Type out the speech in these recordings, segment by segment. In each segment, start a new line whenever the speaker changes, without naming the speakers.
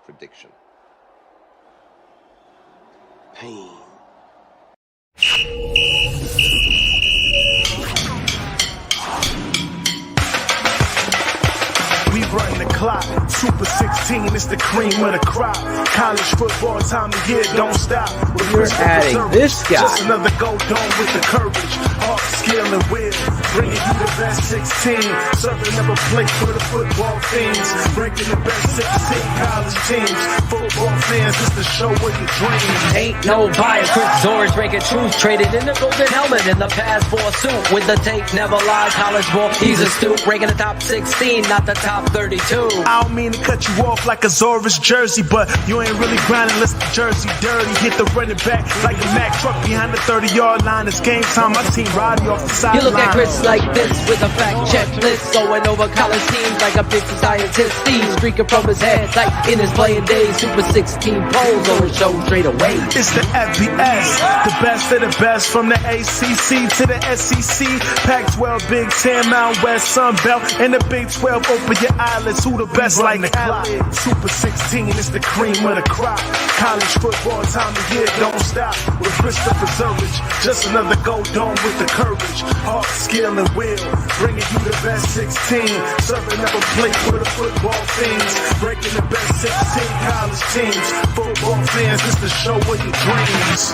prediction.
Pain.
We run the clock, Super 16 is the cream of the crop. College football time of year, don't stop.
You're adding this guy.
Just another go dome with the courage, heart, skill, and will. Bringing you the best 16, serving up a plate for the football fiends. Breaking the best 16 college teams. Football fans, it's the show with your dreams.
Ain't no bias, Chris Zorich breaking truth. Traded in the golden helmet in the past for a suit. With the tape, never lies, college ball, he's a stoop. Breaking the top 16, not the top 32.
I don't mean to cut you off like a Zorich jersey, but you ain't really grinding unless the jersey dirty. Hit the running back like a Mack truck behind the 30-yard line. It's game time. My team riding off the sideline.
You look at Chris like this with a fact checklist, going over college teams like a big scientist. Steve streaking from his head like in his playing days. Super 16 polls on his show straight away.
It's the FBS, the best of the best from the ACC to the SEC. Pac-12, Big Ten, Mountain West, Sun Belt, and the Big 12. Open your eyelids. Who the best like the clock? Super 16 is the cream of the crop. College football time of year, don't stop. With Christopher Zorich, just another go dome with the courage, heart, skill, and will. Bringing you the best 16, serving up a plate for the football fiends. Breaking the best 16 college teams. Football fans, it's the show of your dreams.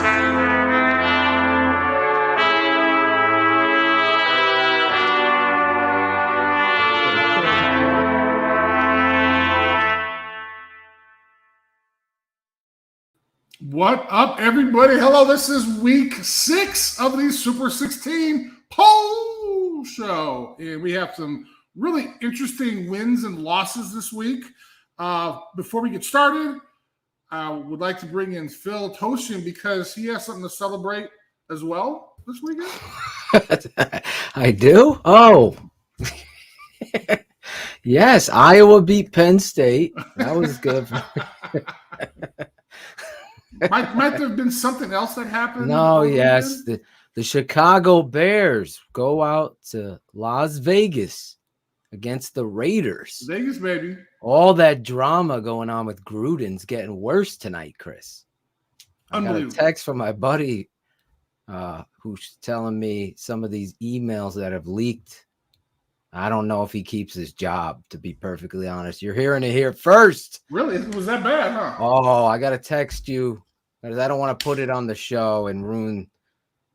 What up, everybody? Hello, this is week 6 of the Super 16 poll show. And we have some really interesting wins and losses this week. Before we get started, I would like to bring in Phil Toshin because he has something to celebrate as well this weekend.
I do? Oh. Yes, Iowa beat Penn State. That was good.
Might there have been something else that happened?
No, yes. The Chicago Bears go out to Las Vegas against the Raiders.
Vegas, baby.
All that drama going on with Gruden's getting worse tonight, Chris. I got a text from my buddy who's telling me some of these emails that have leaked. I don't know if he keeps his job, to be perfectly honest. You're hearing it here first.
Really? It was that bad, huh?
Oh, I got to text you because I don't want to put it on the show and ruin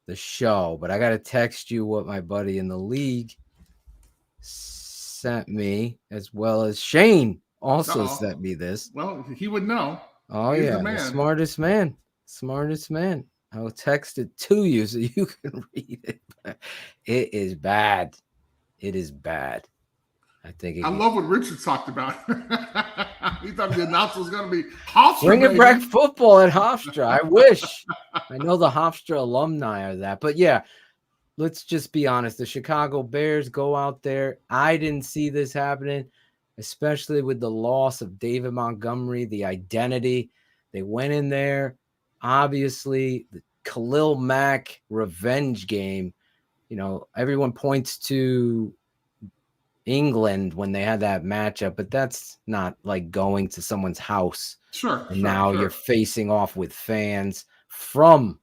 the show. But I got to text you what my buddy in the league sent me, as well as Shane also sent me this.
Well, he would know.
Oh, he's the smartest man. Smartest man. I will text it to you so you can read it. It is bad. It is bad. I
love what Richard talked about. He thought the announcer was going to be Hofstra.
Bringing back football at Hofstra. I wish. I know the Hofstra alumni are that. But, yeah, let's just be honest. The Chicago Bears go out there. I didn't see this happening, especially with the loss of David Montgomery, the identity. They went in there. Obviously, the Khalil Mack revenge game. You know, everyone points to England when they had that matchup, but that's not like going to someone's house.
Sure.
And now you're facing off with fans from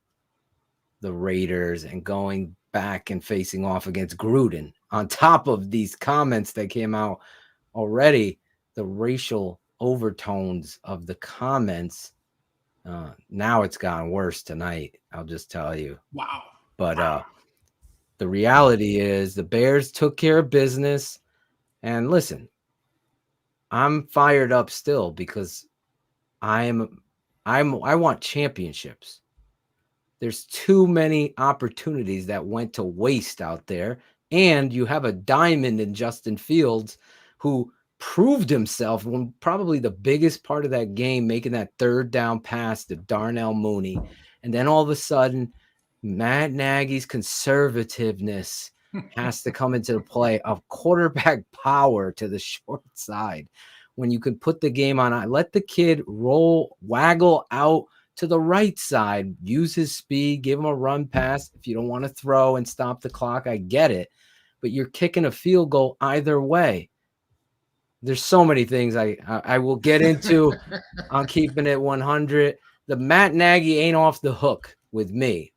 the Raiders and going back and facing off against Gruden. On top of these comments that came out already, the racial overtones of the comments, now it's gotten worse tonight. I'll just tell you.
Wow.
But the reality is the Bears took care of business. And listen, I'm fired up still because I want championships. There's too many opportunities that went to waste out there. And you have a diamond in Justin Fields who proved himself when probably the biggest part of that game, making that third down pass to Darnell Mooney. And then all of a sudden, Matt Nagy's conservativeness has to come into the play of quarterback power to the short side. When you can put the game on, let the kid waggle out to the right side, use his speed, give him a run pass. If you don't want to throw and stop the clock, I get it. But you're kicking a field goal either way. there's so many things I will get into on keeping it 100. The Matt Nagy ain't off the hook with me.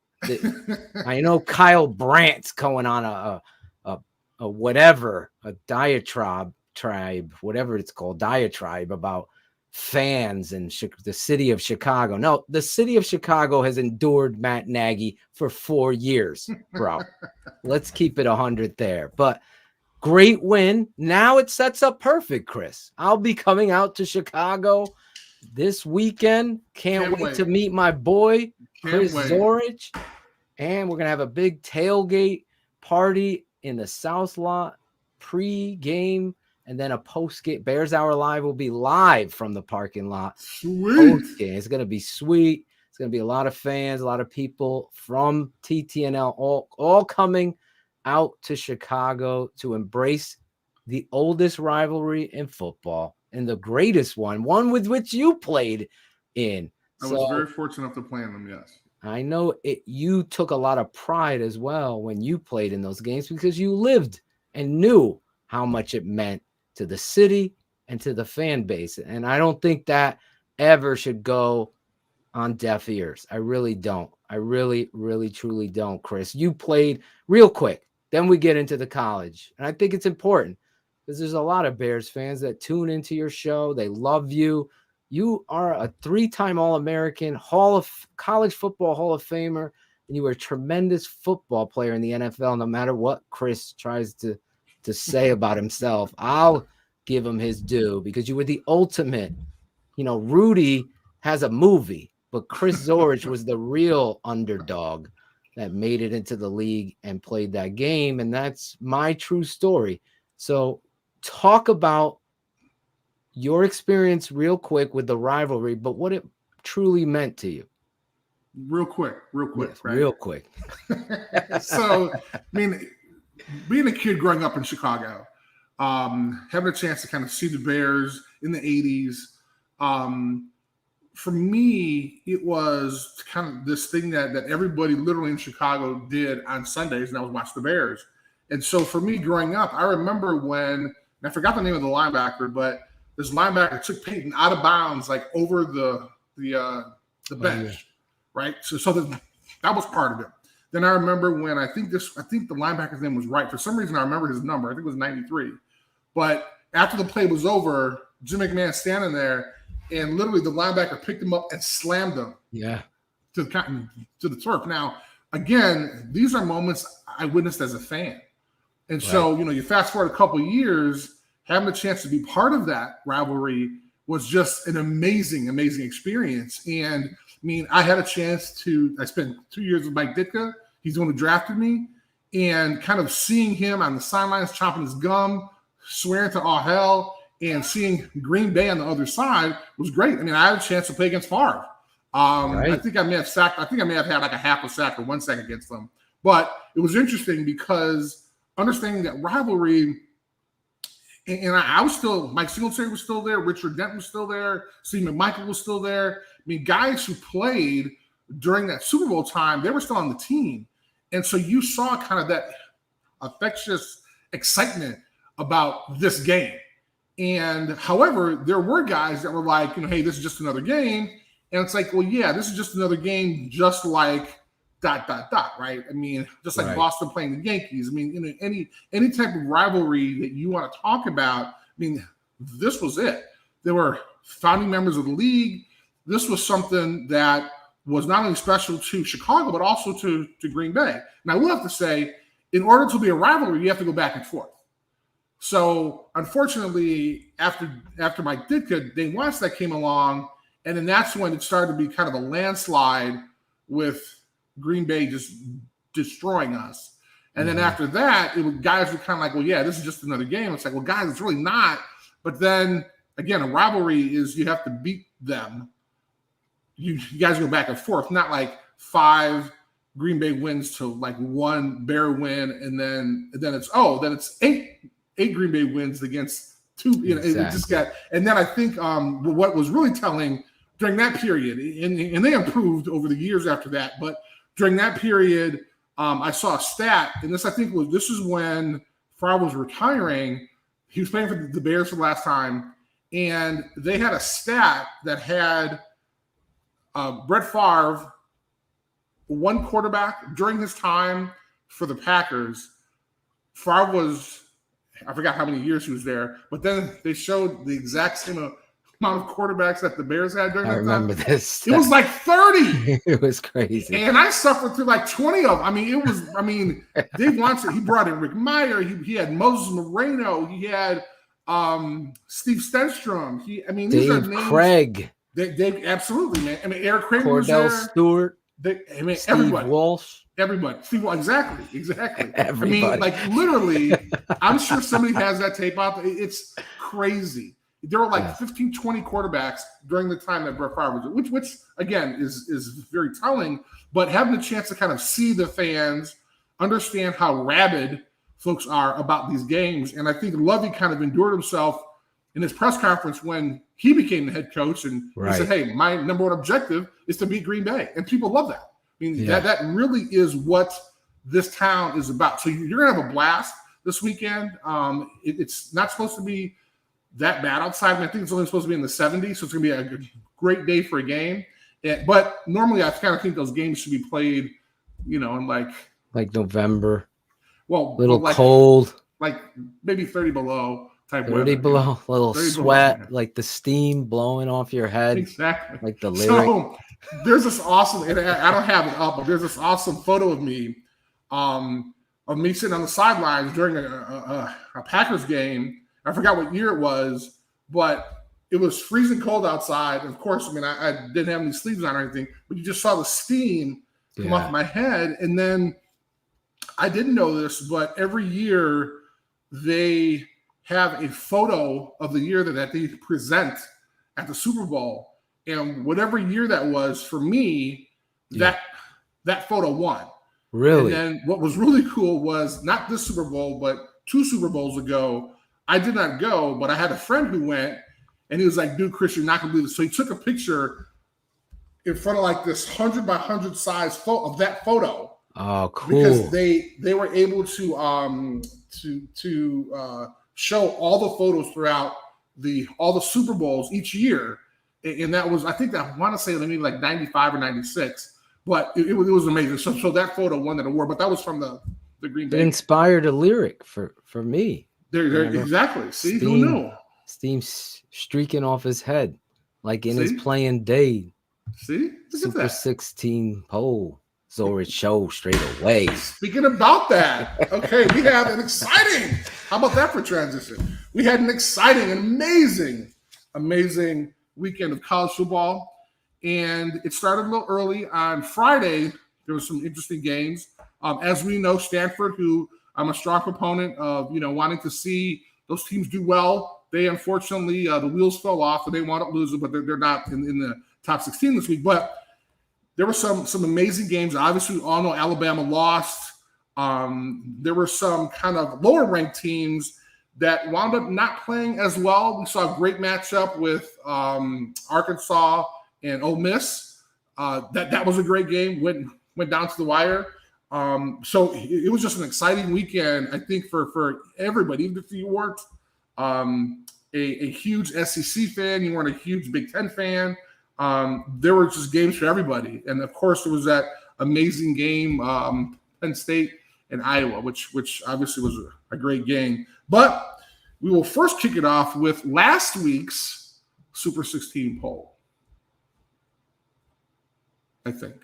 I know Kyle Brandt's going on a whatever, a diatribe, whatever it's called, diatribe about fans and the city of Chicago. No, the city of Chicago has endured Matt Nagy for 4 years, bro. Let's keep it 100 there. But great win. Now it sets up perfect, Chris. I'll be coming out to Chicago this weekend. Can't wait to meet my boy, Chris Zorich. And we're going to have a big tailgate party in the South Lot pre-game. And then a post-game. Bears Hour Live will be live from the parking lot.
Sweet.
Post-game. It's going to be sweet. It's going to be a lot of fans, a lot of people from TTNL all coming out to Chicago to embrace the oldest rivalry in football and the greatest one with which you played in.
I was very fortunate enough to play in them, yes.
I know you took a lot of pride as well when you played in those games because you lived and knew how much it meant to the city and to the fan base. And I don't think that ever should go on deaf ears. I really don't. I really, really, truly don't, Chris. You played real quick. Then we get into the college. And I think it's important because there's a lot of Bears fans that tune into your show. They love you. You are a 3-time All-American, college football Hall of Famer, and you were a tremendous football player in the NFL, no matter what Chris tries to say about himself. I'll give him his due because you were the ultimate. Rudy has a movie, but Chris Zorich was the real underdog that made it into the league and played that game. And that's my true story. So talk about your experience real quick with the rivalry, but what it truly meant to you.
Real quick,
Yes,
right?
Real quick.
So, being a kid growing up in Chicago, having a chance to kind of see the Bears in the 80s, for me, it was kind of this thing that everybody literally in Chicago did on Sundays, and that was watch the Bears. And so for me growing up, I remember when, and I forgot the name of the linebacker, but this linebacker took Peyton out of bounds, like over the bench, right? So that was part of it. Then I remember when I think the linebacker's name was Wright. For some reason, I remember his number. I think it was 93. But after the play was over, Jim McMahon standing there, and literally the linebacker picked him up and slammed him.
Yeah.
To the turf. Now, again, these are moments I witnessed as a fan. And so, you fast forward a couple of years, having the chance to be part of that rivalry was just an amazing, amazing experience. And I had a chance I spent 2 years with Mike Ditka. He's the one who drafted me. And kind of seeing him on the sidelines chopping his gum, swearing to all hell, and seeing Green Bay on the other side was great. I had a chance to play against Favre. I think I may have had like a half a sack or 1 sack against them. But it was interesting because understanding that rivalry, and I was still, Mike Singletary was still there, Richard Dent was still there, Steve McMichael was still there. Guys who played during that Super Bowl time, they were still on the team. And so you saw kind of that infectious excitement about this game. And however, there were guys that were like, hey, this is just another game. And it's like, well, yeah, this is just another game, just like ... right? Just like Boston playing the Yankees. Any type of rivalry that you want to talk about, this was it. They were founding members of the league. This was something that was not only special to Chicago, but also to Green Bay. And I will have to say, in order to be a rivalry, you have to go back and forth. So unfortunately, after Mike Ditka, Dane Wannstedt came along, and then that's when it started to be kind of a landslide with Green Bay just destroying us. And then after that, guys were kind of like, well, yeah, this is just another game. It's like, well, guys, it's really not. But then again, a rivalry is you have to beat them. You guys go back and forth, not like 5 Green Bay wins to like 1 Bear win, and then it's 8 Green Bay wins against 2. Exactly. It just got. And then I think what was really telling during that period, and they improved over the years after that, but during that period, I saw a stat, and this is when Favre was retiring. he was playing for the Bears for the last time, and they had a stat that had Brett Favre, one quarterback during his time for the Packers. Favre was, I forgot how many years he was there, but then they showed the exact same amount of quarterbacks that the Bears had during that time.
I remember this.
It was like 30.
It was crazy.
And I suffered through like 20 of them. I mean, Dave Wantz, he brought in Rick Meyer. He had Moses Moreno. He had Steve Stenstrom. These are
Dave
names.
Craig.
They absolutely, man. I mean, Eric Kramer
Cordell
was there.
Stewart.
Steve
everybody. Walsh.
Everybody. Exactly.
Everybody.
I mean, like literally, I'm sure somebody has that tape out. It's crazy. There were like 15, 20 quarterbacks during the time that Brett Favre was, which again is very telling. But having the chance to kind of see the fans, understand how rabid folks are about these games, and I think Lovie kind of endured himself in his press conference when he became the head coach, and he said, "Hey, my number one objective is to beat Green Bay," and people love that. I mean, that really is what this town is about. So you're gonna have a blast this weekend. It's not supposed to be that bad outside. I think it's only supposed to be in the 70s, so it's gonna be a great day for a game. But normally, I kind of think those games should be played, in like
November.
Well,
cold,
like maybe 30 below.
30 below, little sweat, below, like the steam blowing off your head.
Exactly.
Like the lyric.
So there's this awesome, and I don't have it up, but there's this awesome photo of me sitting on the sidelines during a Packers game. I forgot what year it was, but it was freezing cold outside. And of course, I didn't have any sleeves on or anything, but you just saw the steam come off my head. And then I didn't know this, but every year they have a photo of the year that they present at the Super Bowl. And whatever year that was for me, that photo won.
Really?
And then what was really cool was not this Super Bowl, but 2 Super Bowls ago, I did not go, but I had a friend who went, and he was like, "Dude, Chris, you're not going to believe this." So he took a picture in front of like this 100 by 100 size photo of that photo.
Oh, cool.
Because they were able to show all the photos throughout all the Super Bowls each year. And that was, I want to say maybe like 95 or 96, but it was amazing. So that photo won that award, but that was from the Green Bay.
It inspired a lyric for me.
There, exactly. See, who knew?
Steam streaking off his head, like in his playing day.
See,
Super 16 pole. Zorich show straight away.
Speaking about that, okay, we have an exciting. How about that for transition? We had an exciting, amazing weekend of college football, and it started a little early on Friday. There was some interesting games. As we know, Stanford, who I'm a strong proponent of, wanting to see those teams do well. They unfortunately the wheels fell off, and they wound up losing, but they're not in the top 16 this week. But there were some amazing games. Obviously, we all know Alabama lost. There were some kind of lower-ranked teams that wound up not playing as well. We saw a great matchup with Arkansas and Ole Miss. That was a great game. Went down to the wire. So it was just an exciting weekend, I think, for everybody. Even if you weren't a huge SEC fan, you weren't a huge Big Ten fan, there were just games for everybody. And of course, there was that amazing game, Penn State and Iowa, which obviously was a great game. But we will first kick it off with last week's Super 16 poll, I think.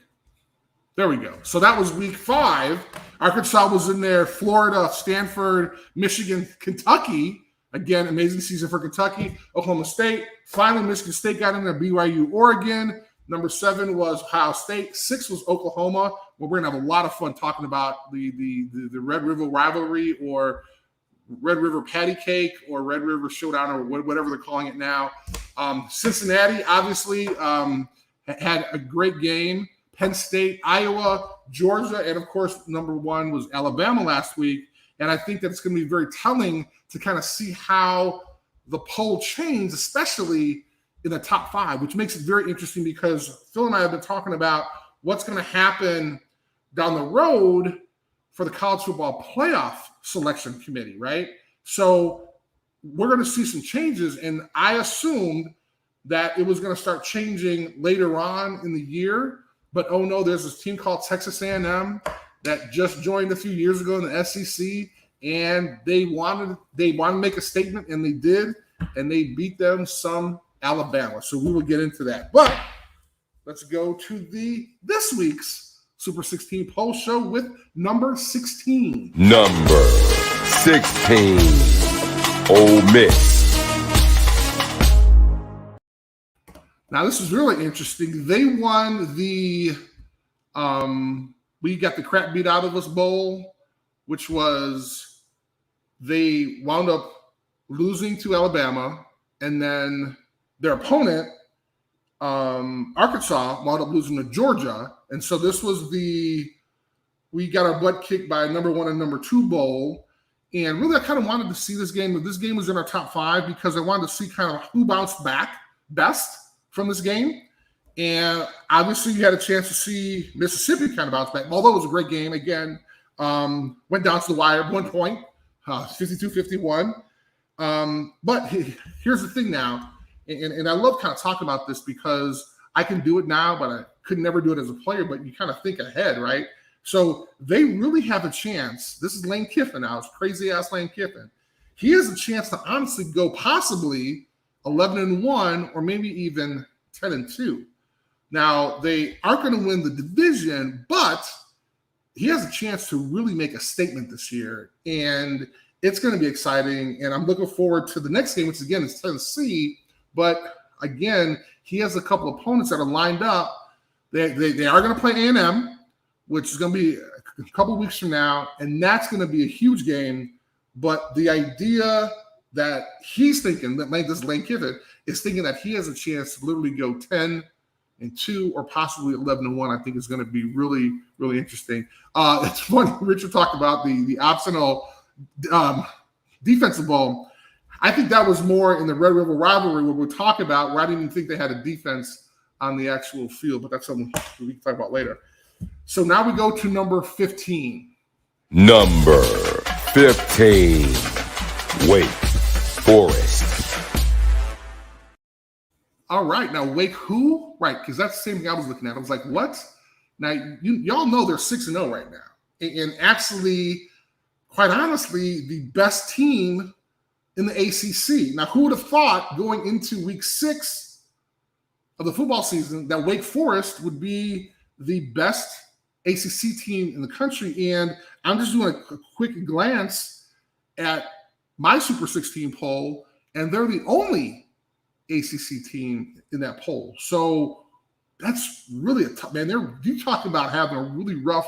There we go. So that was week 5. Arkansas was in there. Florida, Stanford, Michigan, Kentucky. Again, amazing season for Kentucky. Oklahoma State. Finally, Michigan State got in there. BYU, Oregon. Number 7 was Ohio State. 6 was Oklahoma. Well, we're going to have a lot of fun talking about the Red River rivalry, or Red River patty cake, or Red River showdown, or whatever they're calling it now. Cincinnati, obviously, had a great game. Penn State, Iowa, Georgia, and of course, number 1 was Alabama last week. And I think that it's going to be very telling to kind of see how the poll changed, especially in the top 5, which makes it very interesting because Phil and I have been talking about what's going to happen down the road for the college football playoff selection committee, right? So we're going to see some changes. And I assumed that it was going to start changing later on in the year. But, oh, no, there's this team called Texas A&M that just joined a few years ago in the SEC. And they wanted to make a statement, and they did. And they beat them some Alabama. So we will get into that. But let's go to this week's Super 16 poll show with number 16.
Number 16, Ole Miss.
Now, this is really interesting. They won the we got the crap beat out of us bowl, which was they wound up losing to Alabama, and then their opponent, Arkansas, wound up losing to Georgia. And so this was we got our butt kicked by number 1 and number 2 bowl. And really, I kind of wanted to see this game. This game was in our top 5 because I wanted to see kind of who bounced back best from this game. And obviously, you had a chance to see Mississippi kind of bounce back. Although it was a great game, again, went down to the wire, 1 point, 52-51. But here's the thing now, and I love kind of talking about this because I can do it now, but I could never do it as a player, but you kind of think ahead, right? So they really have a chance. This is Lane Kiffin now. It's crazy-ass Lane Kiffin. He has a chance to honestly go possibly 11-1 or maybe even 10-2. Now, they aren't going to win the division, but he has a chance to really make a statement this year, and it's going to be exciting. And I'm looking forward to the next game, which again is Tennessee. But again, he has a couple of opponents that are lined up. They are going to play A&M, which is going to be a couple of weeks from now, and that's going to be a huge game. But the idea that he's thinking, that Lane Kiffin is thinking that he has a chance to literally go 10-2 or possibly 11-1, I think is going to be really, really interesting. It's funny, Richard talked about the optional defensive bowl. I think that was more in the Red River rivalry where we're talking about where I didn't even think they had a defense on the actual field, but that's something we can talk about later. So now we go to number 15.
Number 15, Wake Forest.
All right, now Wake who? Right, because that's the same thing I was looking at. I was like, what? Now, y'all know they're 6-0 right now. And actually, quite honestly, the best team in the ACC. Now, who would have thought going into week 6 of the football season that Wake Forest would be the best ACC team in the country? And I'm just doing a quick glance at my Super 16 poll, and they're the only ACC team in that poll. So that's really a tough, man. You talk about having a really rough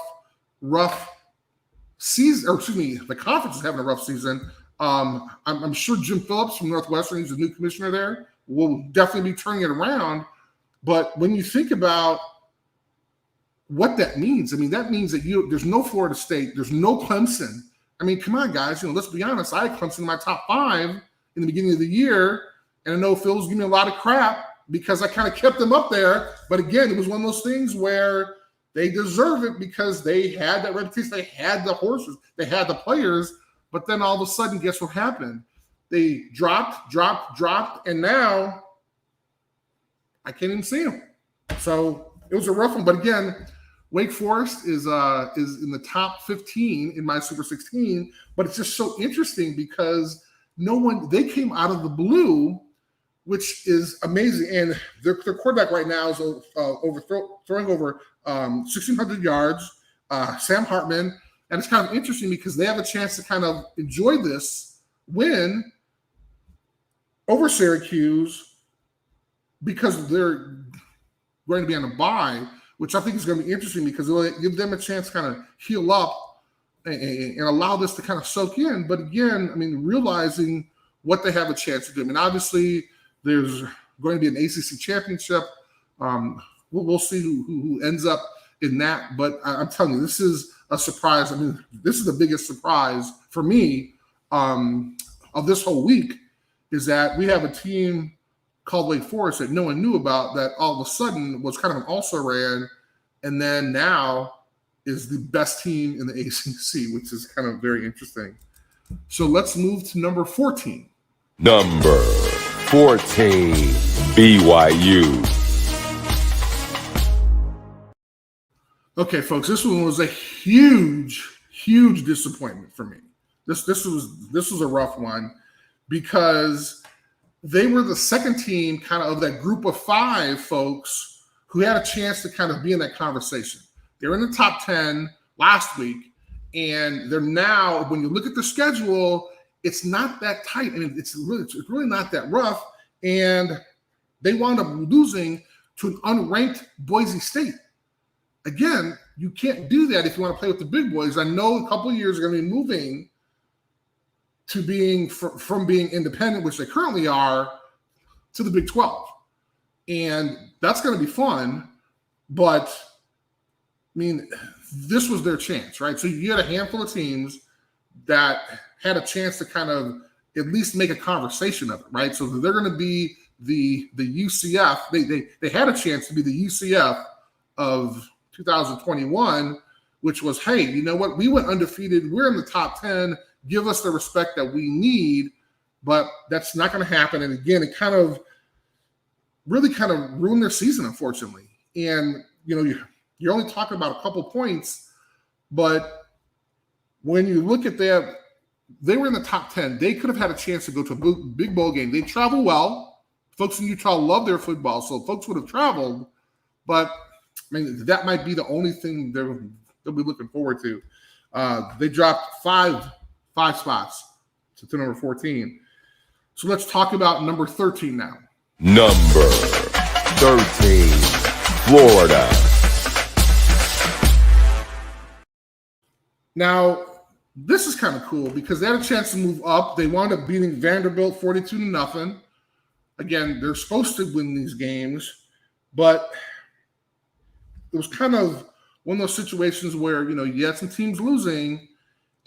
season, or excuse me, the conference is having a rough season. I'm sure Jim Phillips from Northwestern, who's the new commissioner there, will definitely be turning it around. But when you think about what that means, I mean, that means that there's no Florida State, there's no Clemson. I mean, come on, guys. Let's be honest. I had Clemson in my top 5 in the beginning of the year, and I know Phil was giving me a lot of crap because I kind of kept them up there. But again, it was one of those things where they deserve it because they had that reputation. They had the horses. They had the players. But then all of a sudden, guess what happened? They dropped, and now I can't even see them. So it was a rough one. But again, Wake Forest is in the top 15 in my Super 16. But it's just so interesting because they came out of the blue, which is amazing. And their quarterback right now is throwing over 1,600 yards, Sam Hartman. And it's kind of interesting because they have a chance to kind of enjoy this win over Syracuse because they're going to be on a bye, which I think is going to be interesting because it'll give them a chance to kind of heal up and allow this to kind of soak in. But again, I mean, realizing what they have a chance to do. I mean, obviously, there's going to be an ACC championship. We'll see who ends up in that. But I'm telling you, this is a surprise. I mean, this is the biggest surprise for me of this whole week is that we have a team called Wake Forest that no one knew about that all of a sudden was kind of an also-ran and then now is the best team in the ACC, which is kind of very interesting. So let's move to number 14.
Number 14, BYU.
Okay, folks, this one was a huge disappointment for me. This was a rough one because they were the second team kind of that group of 5 folks who had a chance to kind of be in that conversation. They were in the top 10 last week, and they're now, when you look at the schedule, it's not that tight, and it's really not that rough, and they wound up losing to an unranked Boise State. Again, you can't do that if you want to play with the big boys. I know a couple of years are going to be moving to being from being independent, which they currently are, to the Big 12. And that's going to be fun. But, I mean, this was their chance, right? So you had a handful of teams that had a chance to kind of at least make a conversation of it, right? So they're going to be the UCF. They had a chance to be the UCF of 2021, which was, hey, you know what? We went undefeated. We're in the top 10. Give us the respect that we need. But that's not going to happen. And again, it really ruined their season, unfortunately. And, you know, you're only talking about a couple points, but when you look at that, they were in the top 10. They could have had a chance to go to a big bowl game. They travel well. Folks in Utah love their football, so folks would have traveled. But I mean, that might be the only thing they'll be looking forward to. They dropped five spots to number 14. So let's talk about number 13 now.
Number 13, Florida.
Now, this is kind of cool because they had a chance to move up. They wound up beating Vanderbilt 42-0. Again, they're supposed to win these games, but it was kind of one of those situations where, you know, you had some teams losing,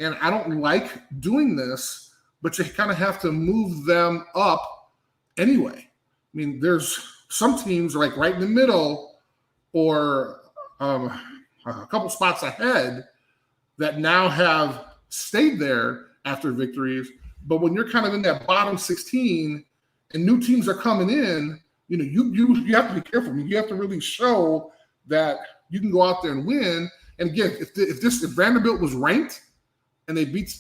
and I don't like doing this, but you kind of have to move them up anyway. I mean, there's some teams like right in the middle or a couple spots ahead that now have stayed there after victories. But when you're kind of in that bottom 16 and new teams are coming in, you know, you have to be careful. I mean, you have to really show that you can go out there and win. And again, if Vanderbilt was ranked and they beat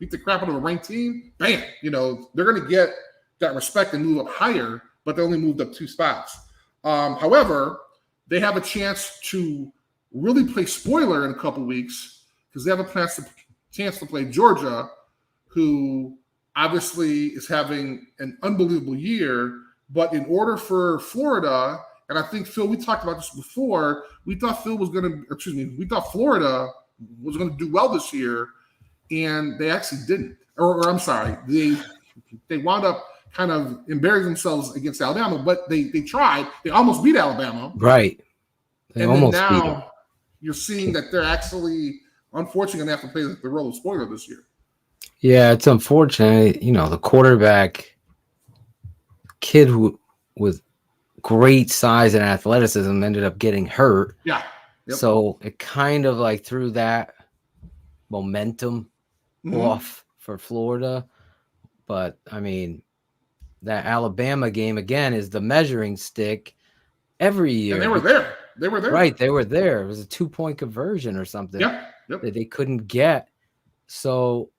the crap out of a ranked team, bam, you know, they're going to get that respect and move up higher, but they only moved up 2 spots. However, they have a chance to really play spoiler in a couple weeks because they have a chance to play Georgia, who obviously is having an unbelievable year. But in order for Florida, and I think, Phil, we talked about this before, we thought Florida was going to do well this year, and they actually didn't. Or I'm sorry, they wound up kind of embarrassing themselves against Alabama, but they tried. They almost beat Alabama.
Right. They
and
almost
then
beat them.
now you're seeing that they're actually, unfortunately, going to have to play the role of spoiler this year.
Yeah, it's unfortunate. You know, the quarterback kid who with great size and athleticism ended up getting hurt.
Yeah. Yep.
So it kind of like threw that momentum off for Florida. But I mean, that Alabama game again is the measuring stick every year.
And they were there.
Right. They were there. It was a 2-point conversion or something
Yep.
that they couldn't get. So,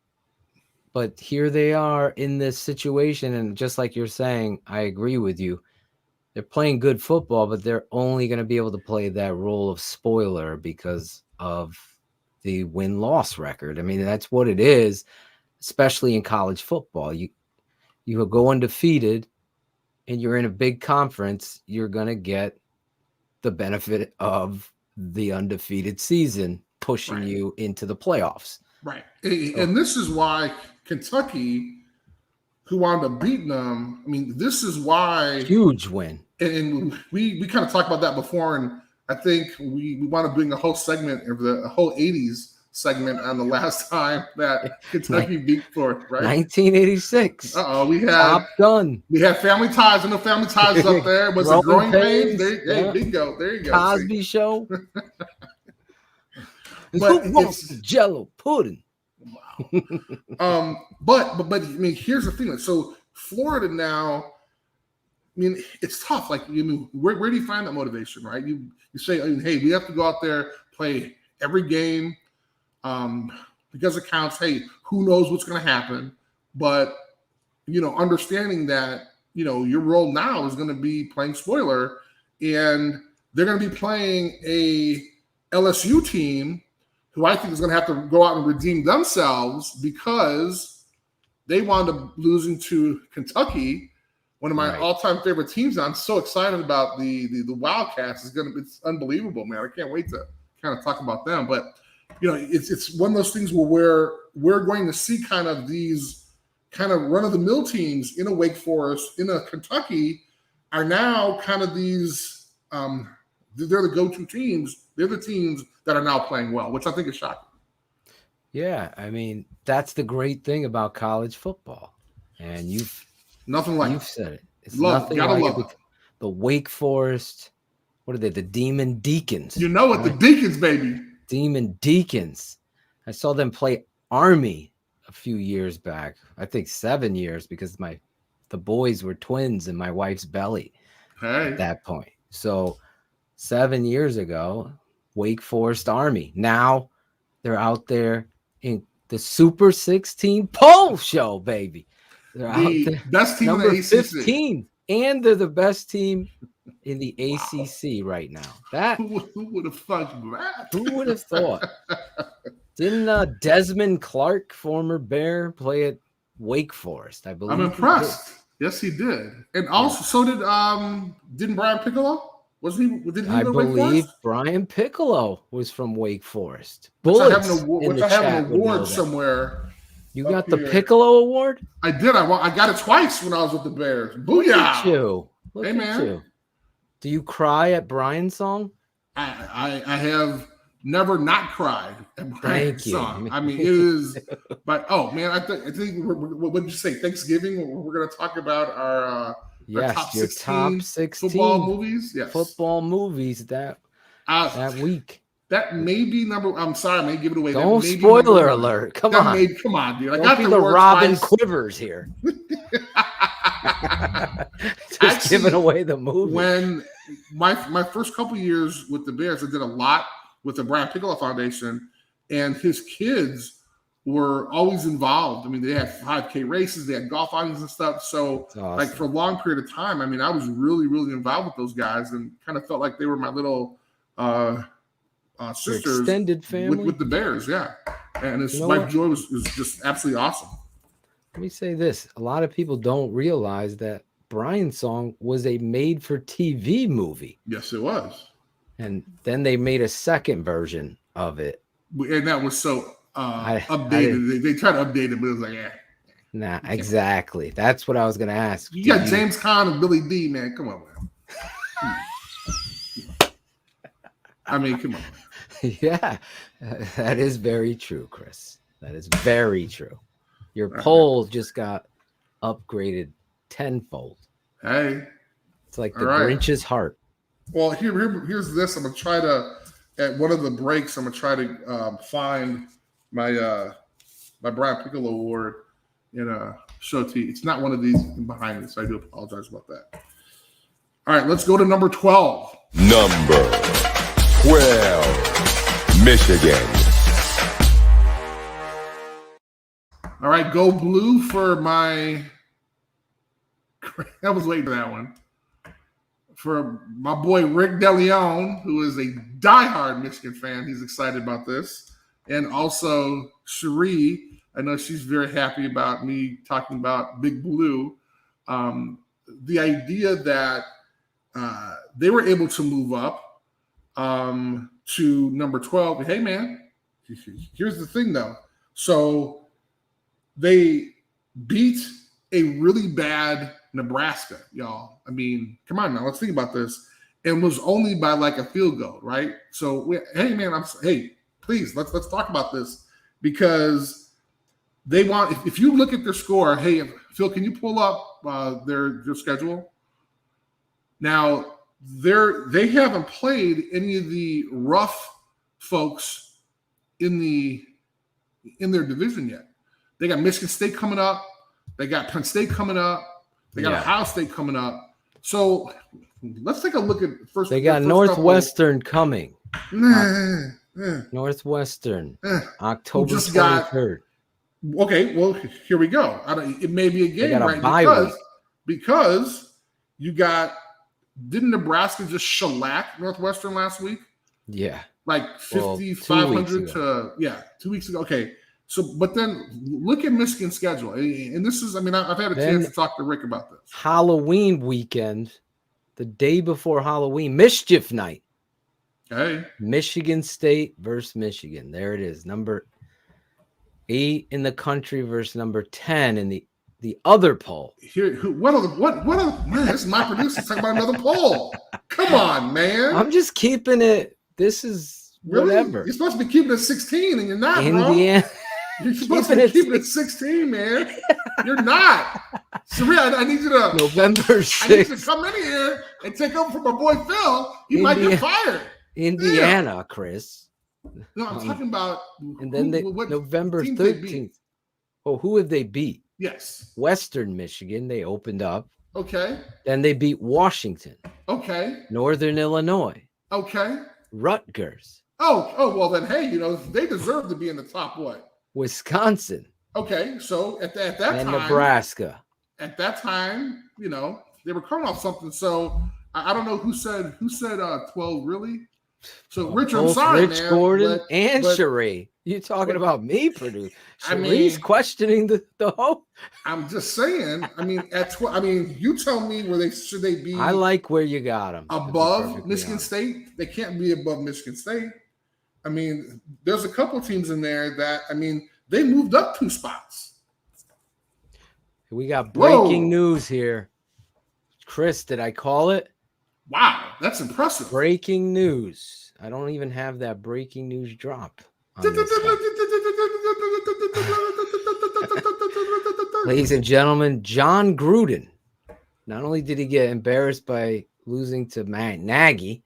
but here they are in this situation. And just like you're saying, I agree with you. They're playing good football, but they're only going to be able to play that role of spoiler because of the win-loss record. I mean, that's what it is, especially in college football. You go undefeated and you're in a big conference, you're going to get the benefit of the undefeated season pushing you into the playoffs.
Right. And this is why Kentucky, who wound up beating them, I mean, this is why.
Huge win.
And we kind of talked about that before, and I think we want to bring a whole segment of a whole 80s segment on the last time that Kentucky beat Florida, right?
1986.
We had
Top Gun.
We had Family Ties. I know Family Ties is up there. Was it Growing Pains?
Yeah.
Bingo. There you go.
Cosby Show.
But
Who wants the Jello pudding?
Wow. But I mean, here's the thing. So Florida now, I mean, it's tough. Like, where do you find that motivation, right? You say, hey, we have to go out there, play every game because it counts. Hey, who knows what's going to happen? But, understanding that, your role now is going to be playing spoiler, and they're going to be playing a LSU team who I think is going to have to go out and redeem themselves because they wound up losing to Kentucky, one of my all-time favorite teams. I'm so excited about the Wildcats. It's unbelievable, man. I can't wait to kind of talk about them. But it's one of those things where we're going to see kind of these kind of run-of-the-mill teams in a Wake Forest, in a Kentucky, are now kind of these. They're the go-to teams. They're the teams that are now playing well, which I think is shocking.
Yeah, I mean, that's the great thing about college football. And you've said it. It's nothing like it. The Wake Forest, what are they? The Demon Deacons.
You know what? Right? The Deacons, baby.
Demon Deacons. I saw them play Army a few years back. I think 7 years, because the boys were twins in my wife's belly at that point. So 7 years ago, Wake Forest Army. Now they're out there in the Super 16 pole show, baby. They're out there.
Best team in the ACC.
15, and they're the best team in the ACC right now.
Who would have thought that?
Who would have thought? Didn't Desmond Clark, former Bear, play at Wake Forest? I believe.
I'm impressed. Yes, he did. And also, so didn't Brian Piccolo? Wasn't he? Did he
I
go to Wake
believe
Forest?
Brian Piccolo was from Wake Forest.
I have an award somewhere.
You got the Piccolo Award?
I did. I got it twice when I was with the Bears. Booyah!
Look at you. Look
hey,
at
man.
You. Do you cry at Brian's song?
I have never not cried at Brian's song. I mean, it is. But I think what did you say? Thanksgiving. We're going to talk about our top 16 football movies. Yes,
football movies that week.
That may be number. I'm sorry, I may give it away.
Don't spoiler alert. Come on,
come on, dude.
Don't be the Robin Quivers here. Just giving away the movie.
When my first couple years with the Bears, I did a lot with the Brian Piccolo Foundation, and his kids were always involved. I mean, they had 5K races, they had golf outings and stuff. So, like, for a long period of time, I mean, I was really, really involved with those guys, and kind of felt like they were my little sisters,
extended family
with the Bears. Yeah, and his wife Joy was just absolutely awesome.
Let me say this: a lot of people don't realize that Brian's song was a made-for-TV movie.
Yes, it was.
And then they made a second version of it,
and that was so updated. They tried to update it, but it was like,
nah, exactly. That's what I was going to ask.
You got James Caan and Billy D, man. Come on, man. I mean, come on.
Yeah, that is very true, Chris. That is very true. Your poll just got upgraded tenfold.
Hey,
it's like the Grinch's heart.
Well, here's this. I'm gonna try to, at one of the breaks, I'm gonna try to find my my Brian Piccolo Award in a show to you. It's not one of these behind me, so I do apologize about that. All right, let's go to number 12.
Number 12, Michigan.
All right, go blue for my. I was waiting for that one. For my boy Rick DeLeon, who is a diehard Michigan fan. He's excited about this. And also Cherie. I know she's very happy about me talking about Big Blue. The idea that they were able to move up to number 12. Hey, man, here's the thing, though. So they beat a really bad Nebraska, y'all. I mean, come on now, let's think about this. And was only by like a field goal, right? So, hey, man, please, let's talk about this, because they want. If you look at their score, hey, Phil, can you pull up their schedule? Now, they haven't played any of the rough folks in their division yet. They got Michigan State coming up. They got Penn State coming up. They got Ohio State coming up. So let's take a look at first.
They got Northwestern coming. Northwestern, October 23rd.
Okay, well, here we go. It may be a game, right? Because you got, didn't Nebraska just shellac Northwestern last week?
Yeah.
Like 5,500 to 2 weeks ago. Okay. So, but then look at Michigan's schedule. And this is, I mean, I've had a chance to talk to Rick about this.
Halloween weekend, the day before Halloween, mischief night.
Okay.
Michigan State versus Michigan. There it is. Number 8 in the country versus number 10 in the other poll.
What man, this is my producer talking about another poll. Come on, man.
I'm just keeping it. This is whatever.
You're supposed to be keeping it 16 and you're not,
Indiana.
Bro. You're supposed to be keeping it 16, man. You're not. Saria, I need you to
November 6th.
I need you to come in here and take over from my boy Phil. He might get fired.
Indiana, Chris.
No, I'm talking about.
And then November 13th. Oh, who have they beat?
Yes.
Western Michigan. They opened up.
Okay.
Then they beat Washington.
Okay.
Northern Illinois.
Okay.
Rutgers.
Oh, well then, hey, they deserve to be in the top what?
Wisconsin.
Okay, so at that time,
and Nebraska.
At that time, they were coming off something. So I don't know who said 12 really. So Rich, I'm sorry,
Rich Gordon and Sheree. You talking about me, Purdue? Sheree's questioning the whole.
I'm just saying. I mean, at 12. I mean, you tell me should they be?
I like where you got them
above Michigan State. They can't be above Michigan State. I mean, there's a couple teams in there that they moved up 2 spots.
We got breaking news here, Chris. Did I call it?
Wow, that's impressive.
Breaking news. I don't even have that breaking news drop. Ladies and gentlemen, John Gruden. Not only did he get embarrassed by losing to Matt Nagy,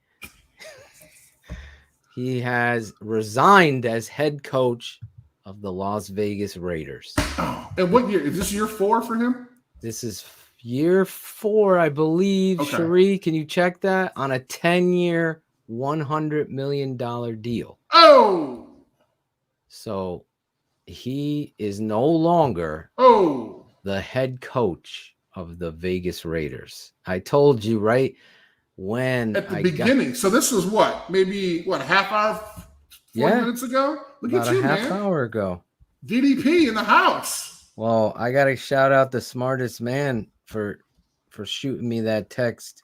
he has resigned as head coach of the Las Vegas Raiders.
Oh, and what year? Is this year 4 for him?
This is year 4, I believe. Okay. Sheree, can you check that? On a 10-year, $100 million deal.
Oh!
So he is no longer the head coach of the Vegas Raiders. I told you, right? At the beginning. So this was maybe a half hour, 40 minutes ago? Look at you, man. About a half hour ago.
DDP in the house.
Well, I got to shout out the smartest man for shooting me that text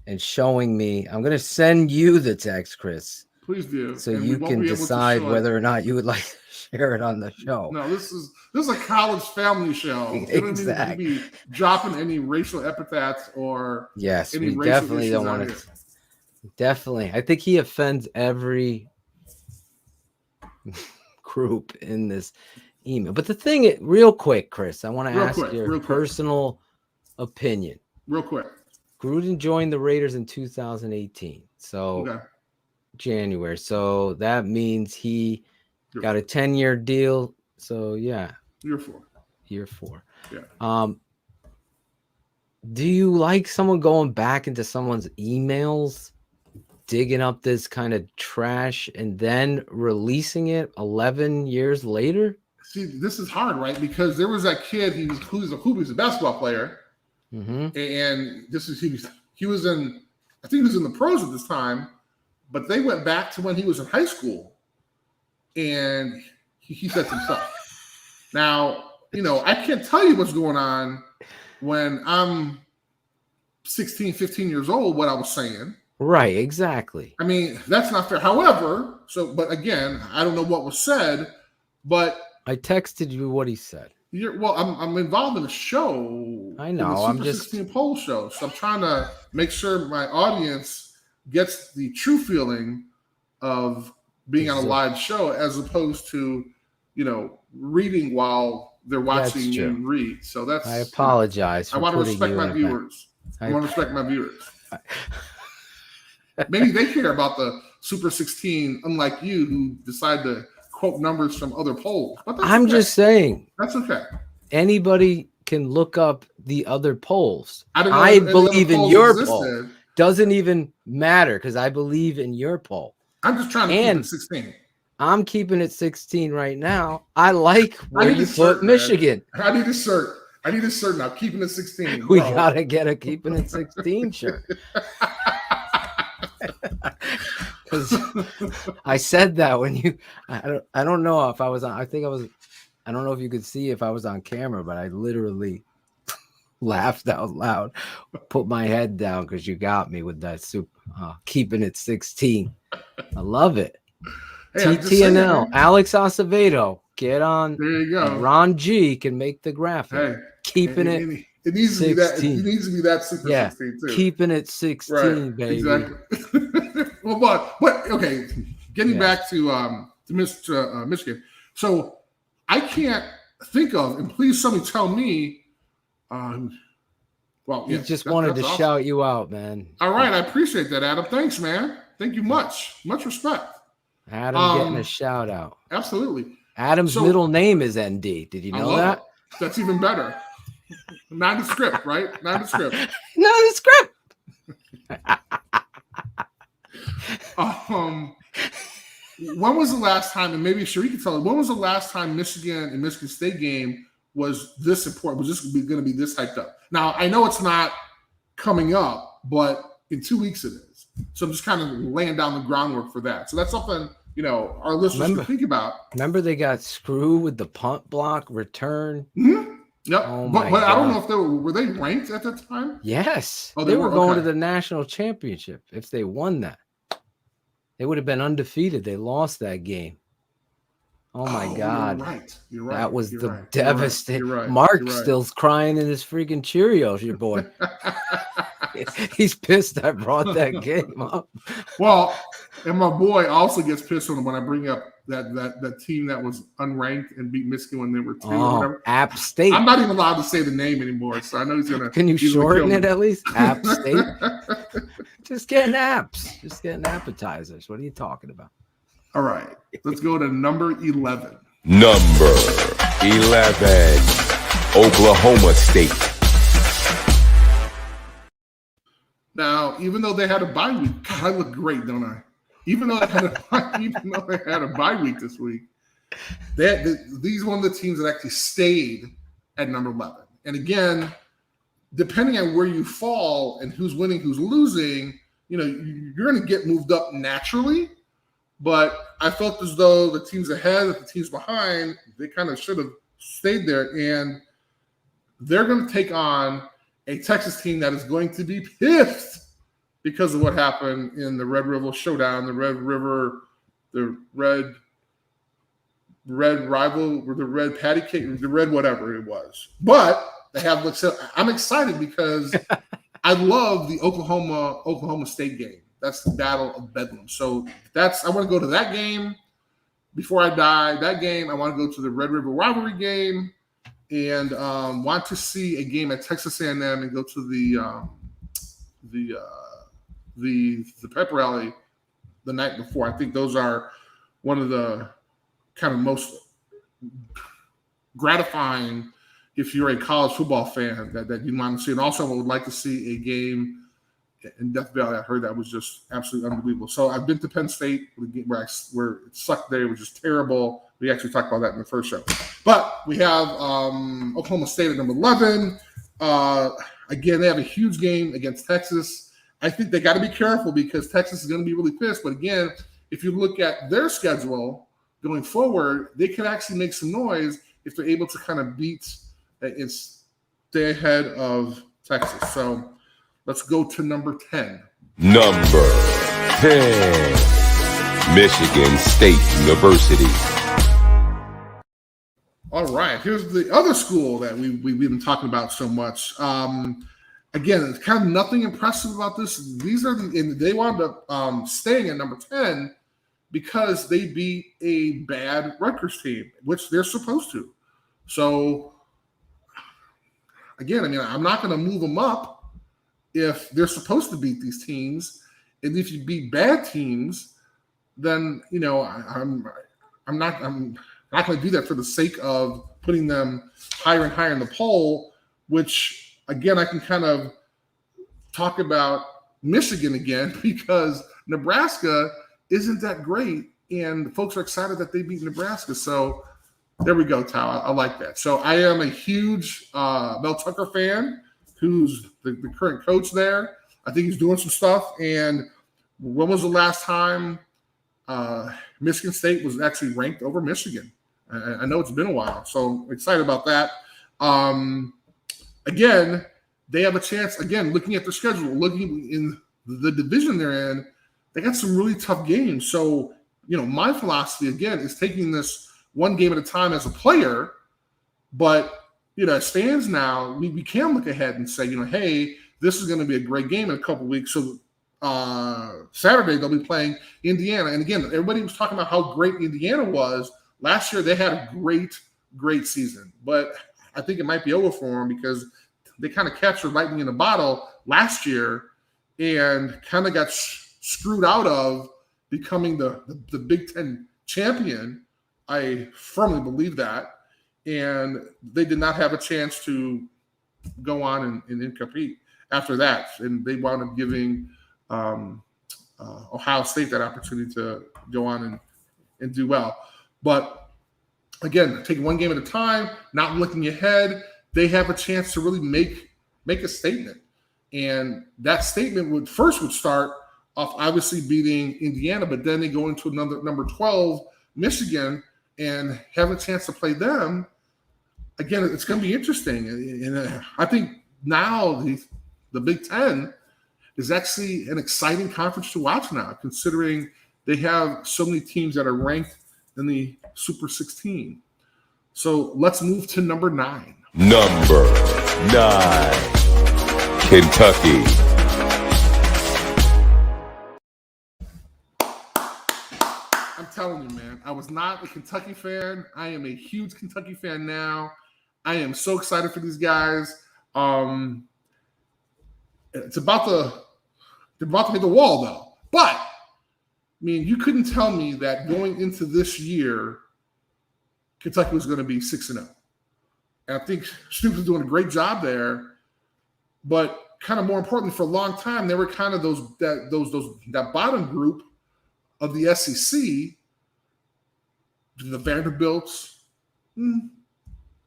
and showing me. I'm going to send you the text, Chris.
Please do.
So you can decide whether or not you would like to share it on the show.
No, this is a college family show. You don't need to be dropping any racial epithets or
yes,
any
we definitely don't want to. Definitely. I think he offends every group in this email. But the thing, real quick, Chris, I want to ask your personal opinion.
Real quick.
Gruden joined the Raiders in 2018. So January. So that means he got a 10-year deal. So yeah.
Year 4. Yeah.
Do you like someone going back into someone's emails, digging up this kind of trash, and then releasing it 11 years later?
See, this is hard, right? Because there was that kid. He was a basketball player, and he was in. I think he was in the pros at this time, but they went back to when he was in high school, and he said some stuff. Now, I can't tell you what's going on when I'm 16, 15 years old, what I was saying.
Right, exactly.
I mean, that's not fair. However, but again, I don't know what was said, but
I texted you what he said.
I'm involved in a show.
I know.
I'm just 16 poll show, so I'm trying to make sure my audience gets the true feeling of being on a live show, as opposed to, reading while they're watching you read. So that's.
I apologize.
I want to respect my viewers. I want to respect my viewers. Maybe they care about the Super 16, unlike you, who decide to quote numbers from other polls. But
I'm just saying.
That's okay.
Anybody can look up the other polls.
I
believe in your poll. Doesn't even matter because I believe in your poll.
I'm just trying to keep it 16.
I'm keeping it 16 right now. I like where you put Michigan.
Man. I need a shirt. Now. Keeping it 16.
We gotta get a keeping it 16 shirt. Because I said that when you. I don't know if I was on. I don't know if you could see if I was on camera, but I literally laughed out loud, put my head down because you got me with that keeping it 16. I love it. Hey, TTNL, Alex Acevedo, get on.
There you go.
Ron G can make the graphic.
Hey,
keeping it.
It needs 16. to be that. It needs to be that super 16 too.
Keeping it 16, right, baby.
Exactly. Well, but okay. Getting back to Michigan. So I can't think of, and please somebody tell me.
He just wanted to shout you out, man.
All right, I appreciate that, Adam. Thanks, man. Thank you much respect.
Adam getting a shout out.
Absolutely.
Adam's middle name is ND. Did you know that?
That's even better. Nondescript, right? Nondescript.
Nondescript.
When was the last time, and maybe Sheree can tell us, when was the last time Michigan and Michigan State game was this important? Was this going to be this hyped up? Now, I know it's not coming up, but in 2 weeks it is. So I'm just kind of laying down the groundwork for that. So that's something, our listeners can think about.
Remember they got screwed with the punt block return?
Mm-hmm. Yep.
Oh
but I don't know if were they ranked at that time?
Yes. Oh, they were going to the national championship if they won that. They would have been undefeated. They lost that game. Oh my God.
You're right.
That was devastating. Right. Mark still's crying in his freaking Cheerios, your boy. He's pissed I brought that game up.
Well, and my boy also gets pissed when I bring up that team that was unranked and beat Michigan when they were 2 or whatever.
App State.
I'm not even allowed to say the name anymore, so I know he's gonna.
Can you shorten it at least? App State. Just getting apps. Just getting appetizers. What are you talking about?
All right, let's go to number 11.
Number 11, Oklahoma State.
Now, even though they had a bye week, God, I look great, don't I? Even though they had a bye week this week, these one of the teams that actually stayed at number 11. And again, depending on where you fall and who's winning, who's losing, you're going to get moved up naturally. But I felt as though the teams ahead, the teams behind, they kind of should have stayed there. And they're going to take on a Texas team that is going to be pissed because of what happened in the Red River Showdown, the Red Rival, the Red Patty Cake, the Red whatever it was. But I'm excited because I love the Oklahoma State game. That's the Battle of Bedlam. So I want to go to that game before I die. That game, I want to go to the Red River Rivalry game, and want to see a game at Texas A&M and go to the pep rally the night before. I think those are one of the kind of most gratifying if you're a college football fan that you want to see. And also, I would like to see a game in Death Valley. I heard that was just absolutely unbelievable. So I've been to Penn State where it sucked there. It was just terrible. We actually talked about that in the first show. But we have Oklahoma State at number 11. Again, they have a huge game against Texas. I think they got to be careful because Texas is going to be really pissed. But again, if you look at their schedule going forward, they could actually make some noise if they're able to kind of stay ahead of Texas. So let's go to number 10.
Number 10, Michigan State University.
All right, here's the other school that we've been talking about so much. Again, it's kind of nothing impressive about this. They wound up staying at number 10 because they beat a bad Rutgers team, which they're supposed to. So, again, I'm not going to move them up if they're supposed to beat these teams. And if you beat bad teams, then, I'm not going to do that for the sake of putting them higher and higher in the poll, which, again, I can kind of talk about Michigan again because Nebraska isn't that great, and folks are excited that they beat Nebraska. So there we go, Tao. I like that. So I am a huge Mel Tucker fan, who's the current coach there. I think he's doing some stuff. And when was the last time Michigan State was actually ranked over Michigan? I know it's been a while, so I'm excited about that. Again, they have a chance. Again, looking at their schedule, looking in the division they're in, they got some really tough games. So, my philosophy, again, is taking this one game at a time as a player. But, as fans now, we can look ahead and say, hey, this is going to be a great game in a couple of weeks. So Saturday, they'll be playing Indiana. And again, everybody was talking about how great Indiana was. Last year, they had a great, great season. But I think it might be over for them because they kind of captured lightning in a bottle last year and kind of got screwed out of becoming the Big Ten champion. I firmly believe that. And they did not have a chance to go on and compete after that. And they wound up giving Ohio State that opportunity to go on and do well. But again, taking one game at a time, not looking ahead, they have a chance to really make a statement. And that statement would start off obviously beating Indiana, but then they go into another number 12, Michigan, and have a chance to play them. Again, it's going to be interesting. And I think now the Big Ten is actually an exciting conference to watch now, considering they have so many teams that are ranked in the Super 16. So let's move to number 9.
Number 9, Kentucky.
I'm telling you, man, I was not a Kentucky fan. I am a huge Kentucky fan now. I am so excited for these guys. It's about to hit the wall, though. But, you couldn't tell me that going into this year, Kentucky was going to be 6-0. And I think Stoops is doing a great job there. But kind of more importantly, for a long time, they were kind of that bottom group of the SEC, the Vanderbilts.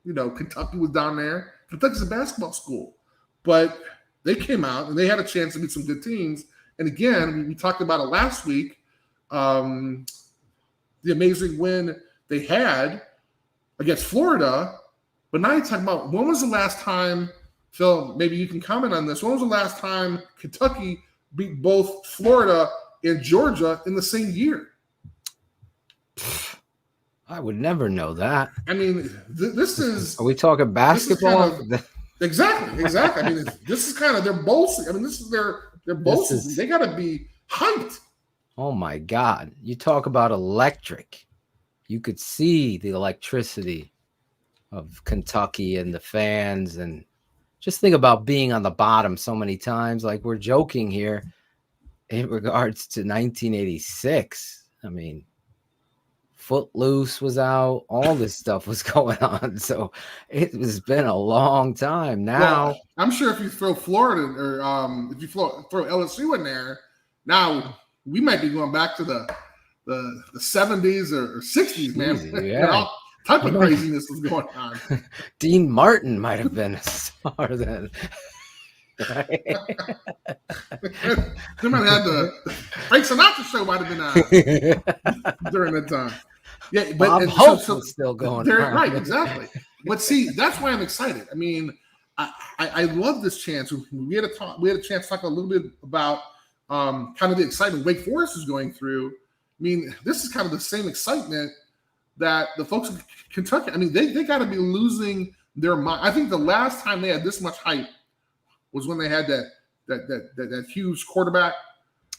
Kentucky was down there. Kentucky's a basketball school. But they came out and they had a chance to beat some good teams. And again, we talked about it last week, the amazing win they had against Florida. But now you're talking about, when was the last time, Phil, maybe you can comment on this, when was the last time Kentucky beat both Florida and Georgia in the same year?
I would never know that.
This is...
Are we talking basketball?
Exactly. This is kind of their boast. This is their boast. They got to be hyped.
Oh, my God. You talk about electric. You could see the electricity of Kentucky and the fans. And just think about being on the bottom so many times. Like, we're joking here in regards to 1986. Footloose was out. All this stuff was going on. So it has been a long time now.
Well, I'm sure if you throw Florida or if you throw LSU in there, now we might be going back to the 70s or 60s, man.
Easy, yeah.
All type of craziness was going on.
Dean Martin might have been a star then.
They might have had the Frank Sinatra show might have been on during that time. Yeah, but
Bob Hope was still going on.
Right, exactly. But see, that's why I'm excited. I love this chance. We had a chance to talk a little bit about kind of the excitement Wake Forest is going through. This is kind of the same excitement that the folks in Kentucky. They got to be losing their mind. I think the last time they had this much hype was when they had that huge quarterback.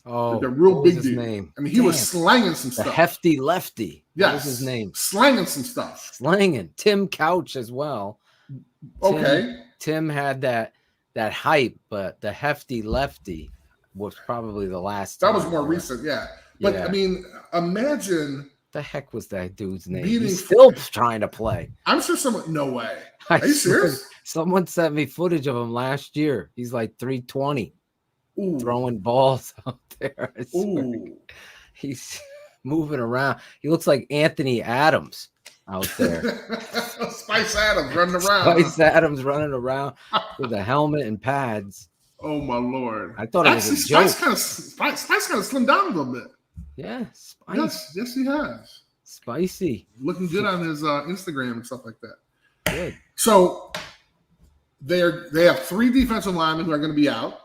Oh,
the real big dude.
Name?
He was slanging some stuff.
The hefty lefty.
Yes.
What was his name?
Slanging some stuff.
Slanging. Tim Couch as well.
Okay.
Tim had that hype, but the hefty lefty was probably the last time.
That was more recent, yeah. But
yeah.
Imagine
the heck was that dude's name?
Beating
He's still trying to play.
I'm sure someone. No way.
I
Are you
swear,
serious?
someone sent me footage of him last year. He's like 320
Ooh.
throwing balls out there. I swear.
Ooh.
He's moving around. He looks like Anthony Adams out there.
Spice Adams running around.
Spice Adams running around with a helmet and pads.
Oh my Lord!
I thought it was a joke.
Spice kind of slimmed down a little bit.
Yeah, spice.
Yes, he has.
Spicy.
Looking good on his Instagram and stuff like that.
Good.
So they have 3 defensive linemen who are going to be out,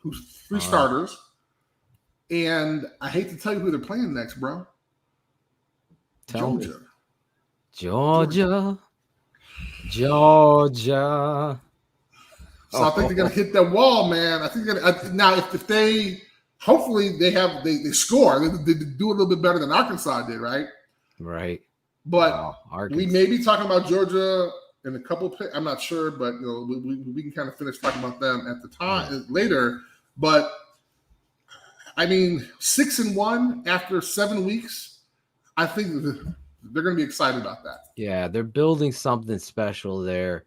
who's 3 starters, and I hate to tell you who they're playing next, bro. Georgia. So I think they're going to hit that wall, man. I think now if they hopefully they score, they do a little bit better than Arkansas did, right?
Right.
But we may be talking about Georgia in a couple. I'm not sure, but we can kind of finish talking about them at the time later. But I mean, 6-1 after 7 weeks, I think they're going to be excited about that.
Yeah, they're building something special there.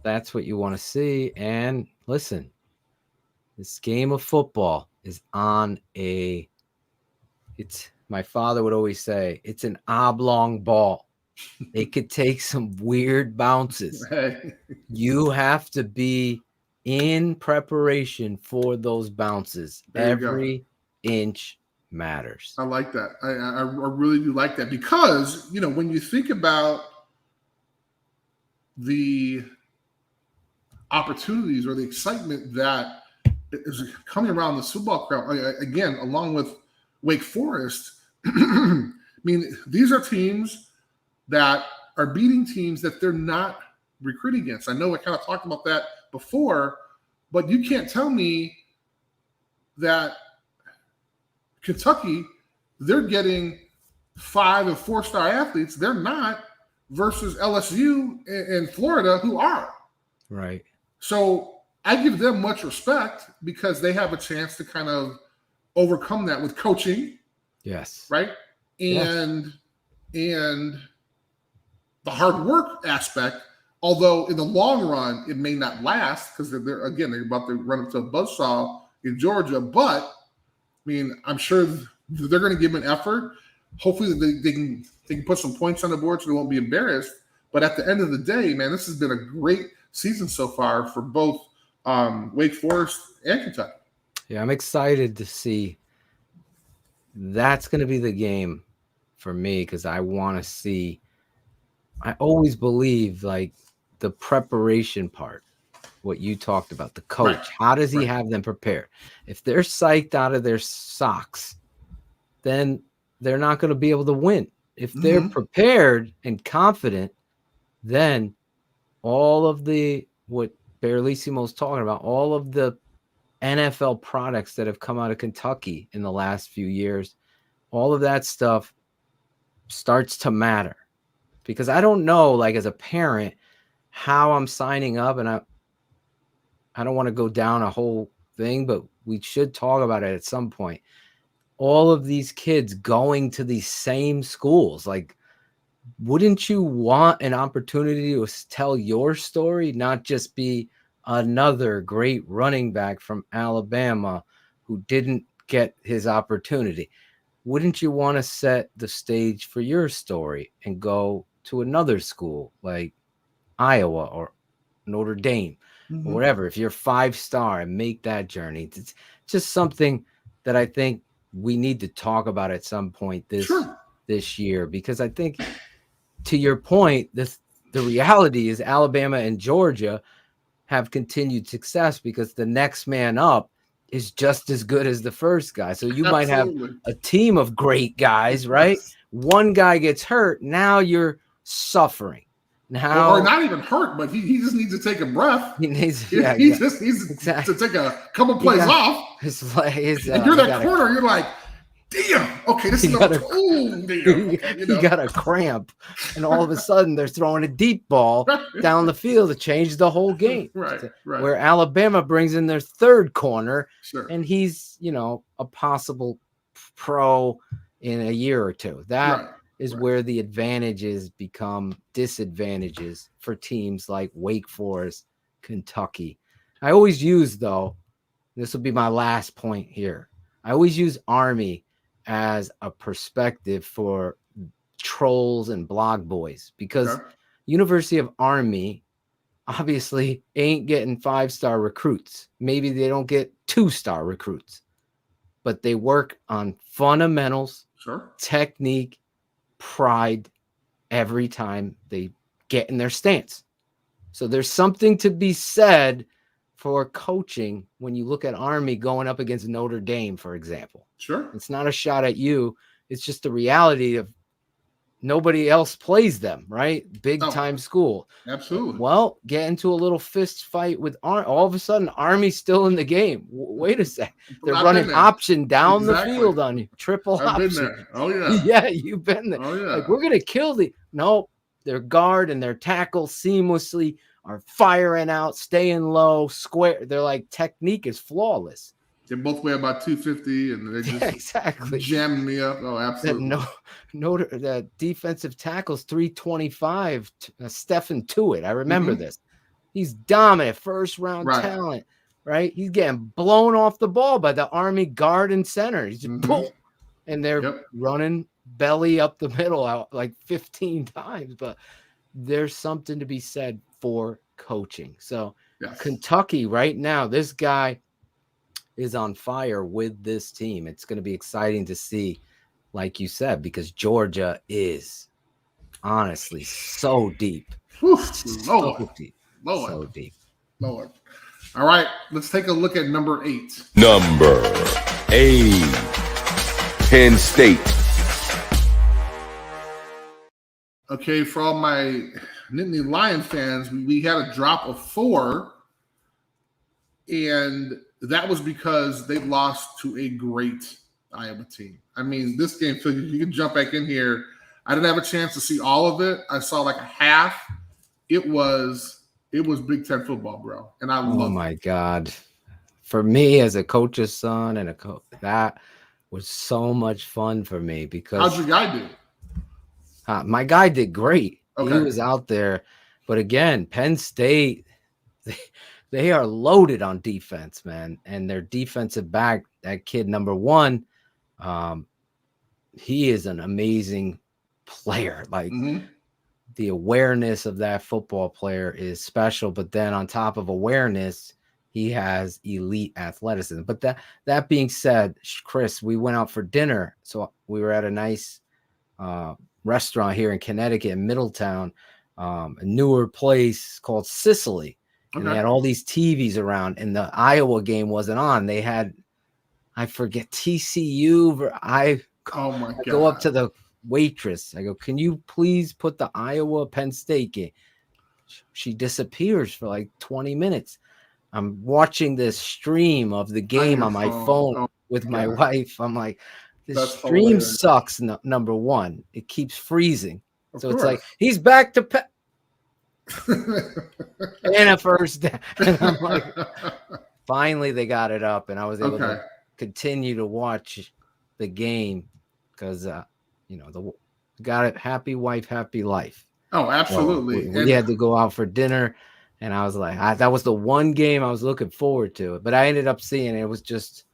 That's what you want to see. And listen, this game of football is on my father would always say, it's an oblong ball. It could take some weird bounces.
Right.
You have to be in preparation for those bounces. Every inch matters.
I like that. I really do like that because, when you think about the opportunities or the excitement that is coming around the football crowd, again, along with Wake Forest, I mean, these are teams that are beating teams that they're not recruiting against. I know I kind of talked about that before, but you can't tell me that Kentucky, they're getting 5 and 4-star athletes. They're not, versus LSU and Florida, who are.
Right.
So I give them much respect because they have a chance to kind of overcome that with coaching. Yes. Right. And the hard work aspect, although in the long run it may not last because they're about to run up to a buzzsaw in Georgia. But I mean, I'm sure they're going to give an effort. Hopefully they can put some points on the board so they won't be embarrassed. But at the end of the day, man, this has been a great season so far for both Wake Forest and Kentucky.
Yeah, I'm excited to see. That's going to be the game for me because I want to see. I always believe like the preparation part, what you talked about, the coach. Right. How does he have them prepared? If they're psyched out of their socks, then they're not going to be able to win. If they're prepared and confident, then all of what Barlissimo's talking about, all of the NFL products that have come out of Kentucky in the last few years, all of that stuff starts to matter. Because I don't know, like as a parent, how I'm signing up, and I don't want to go down a whole thing, but we should talk about it at some point. All of these kids going to these same schools, like, wouldn't you want an opportunity to tell your story, not just be another great running back from Alabama who didn't get his opportunity? Wouldn't you want to set the stage for your story and go to another school like Iowa or Notre Dame or whatever, if you're 5-star, and make that journey? It's just something that I think we need to talk about at some point this year, because I think, to your point, the reality is Alabama and Georgia have continued success because the next man up is just as good as the first guy. So you might have a team of great guys, right? Yes. One guy gets hurt. Now you're suffering. Now,
or not even hurt, but he just needs to take a breath.
He needs
to take a couple plays off. And you're that corner. You're like, damn. Okay, this is damn. Okay,
he got a cramp, and all of a sudden they're throwing a deep ball down the field to change the whole game.
Right.
Where Alabama brings in their third corner, and he's a possible pro in a year or two. is where the advantages become disadvantages for teams like Wake Forest, Kentucky. I always use, though, this will be my last point here, I always use Army as a perspective for trolls and blog boys, because University of Army obviously ain't getting 5-star recruits. Maybe they don't get 2-star recruits, but they work on fundamentals, technique, pride every time they get in their stance. So there's something to be said for coaching when you look at Army going up against Notre Dame, for example. It's not a shot at you. It's just the reality of nobody else plays them, right? Big time school.
Absolutely.
Well, get into a little fist fight with all of a sudden Army's still in the game. Wait a sec. They're running option down the field on you. Triple option.
Been there. Oh, yeah.
Yeah, you've been there.
Oh, yeah.
Like, we're going to kill no, their guard and their tackle seamlessly are firing out, staying low, square. They're like, technique is flawless.
They both weigh about 250, and they just jamming me up. Oh, absolutely.
That defensive tackle's 325. Stephen Tuitt. I remember this. He's dominant, first-round talent, right? He's getting blown off the ball by the Army guard and center. He's just boom, and they're running belly up the middle out like 15 times. But there's something to be said for coaching. So Kentucky right now, this guy is on fire with this team. It's going to be exciting to see, like you said, because Georgia is honestly so deep. So deep.
Lord. All right, let's take a look at number 8.
Number 8, Penn State.
Okay, for all my Nittany Lion fans, we had a drop of 4, and that was because they lost to a great Iowa team. I mean, this game, Phil, you can jump back in here. I didn't have a chance to see all of it. I saw like a half. It was Big Ten football, bro. And I love it. Oh, my
God. For me, as a coach's son and a coach, that was so much fun for me because.
How'd your guy do?
My guy did great. He was out there. But again, Penn State, they are loaded on defense, man. And their defensive back, that kid, number 1, he is an amazing player. Like, the awareness of that football player is special. But then on top of awareness, he has elite athleticism. But that being said, Chris, we went out for dinner. So we were at a nice restaurant here in Connecticut, in Middletown, a newer place called Sicily. And they had all these TVs around, and the Iowa game wasn't on. They had, I forget, TCU. I go up to the waitress. I go, can you please put the Iowa Penn State game? She disappears for like 20 minutes. I'm watching this stream of the game on my phone with my wife. I'm like, this stream sucks, number 1. It keeps freezing. So it's like, he's back to Penn. And a first down. And I'm like, finally they got it up, and I was able to continue to watch the game because got it. Happy wife, happy life.
Oh, absolutely.
We had to go out for dinner, and I was like, that was the one game I was looking forward to. But I ended up seeing it was just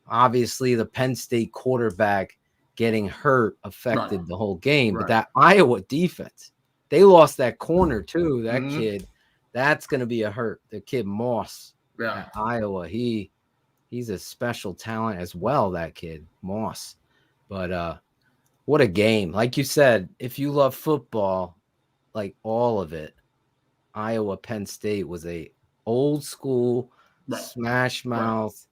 obviously the Penn State quarterback getting hurt affected the whole game. But that Iowa defense, they lost that corner too. That kid, that's going to be a hurt. The kid Moss at Iowa, he's a special talent as well, that kid Moss. But what a game. Like you said, if you love football, like all of it, Iowa Penn State was a old school smash mouth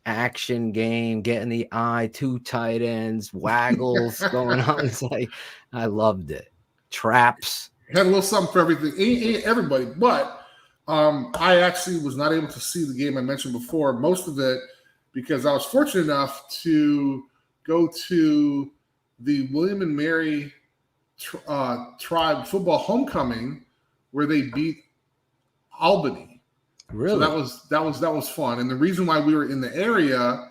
action game, getting the eye, 2 tight ends, waggles going on. It's like, I loved it. Traps.
Had a little something for everybody. But I actually was not able to see the game I mentioned before, most of it, because I was fortunate enough to go to the William and Mary Tribe football homecoming where they beat Albany.
Really?
So that was fun. And the reason why we were in the area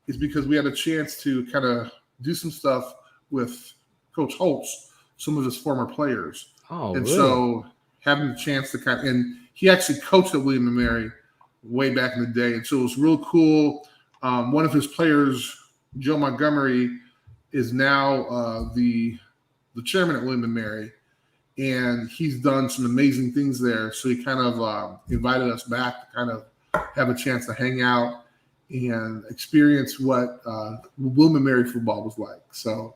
is because we had a chance to kind of do some stuff with Coach Holtz, some of his former players.
Oh,
and
really?
so having the chance to and he actually coached at William & Mary way back in the day. And so it was real cool. One of his players, Joe Montgomery, is now the chairman at William & Mary. And he's done some amazing things there. So he kind of invited us back to kind of have a chance to hang out and experience what William & Mary football was like. So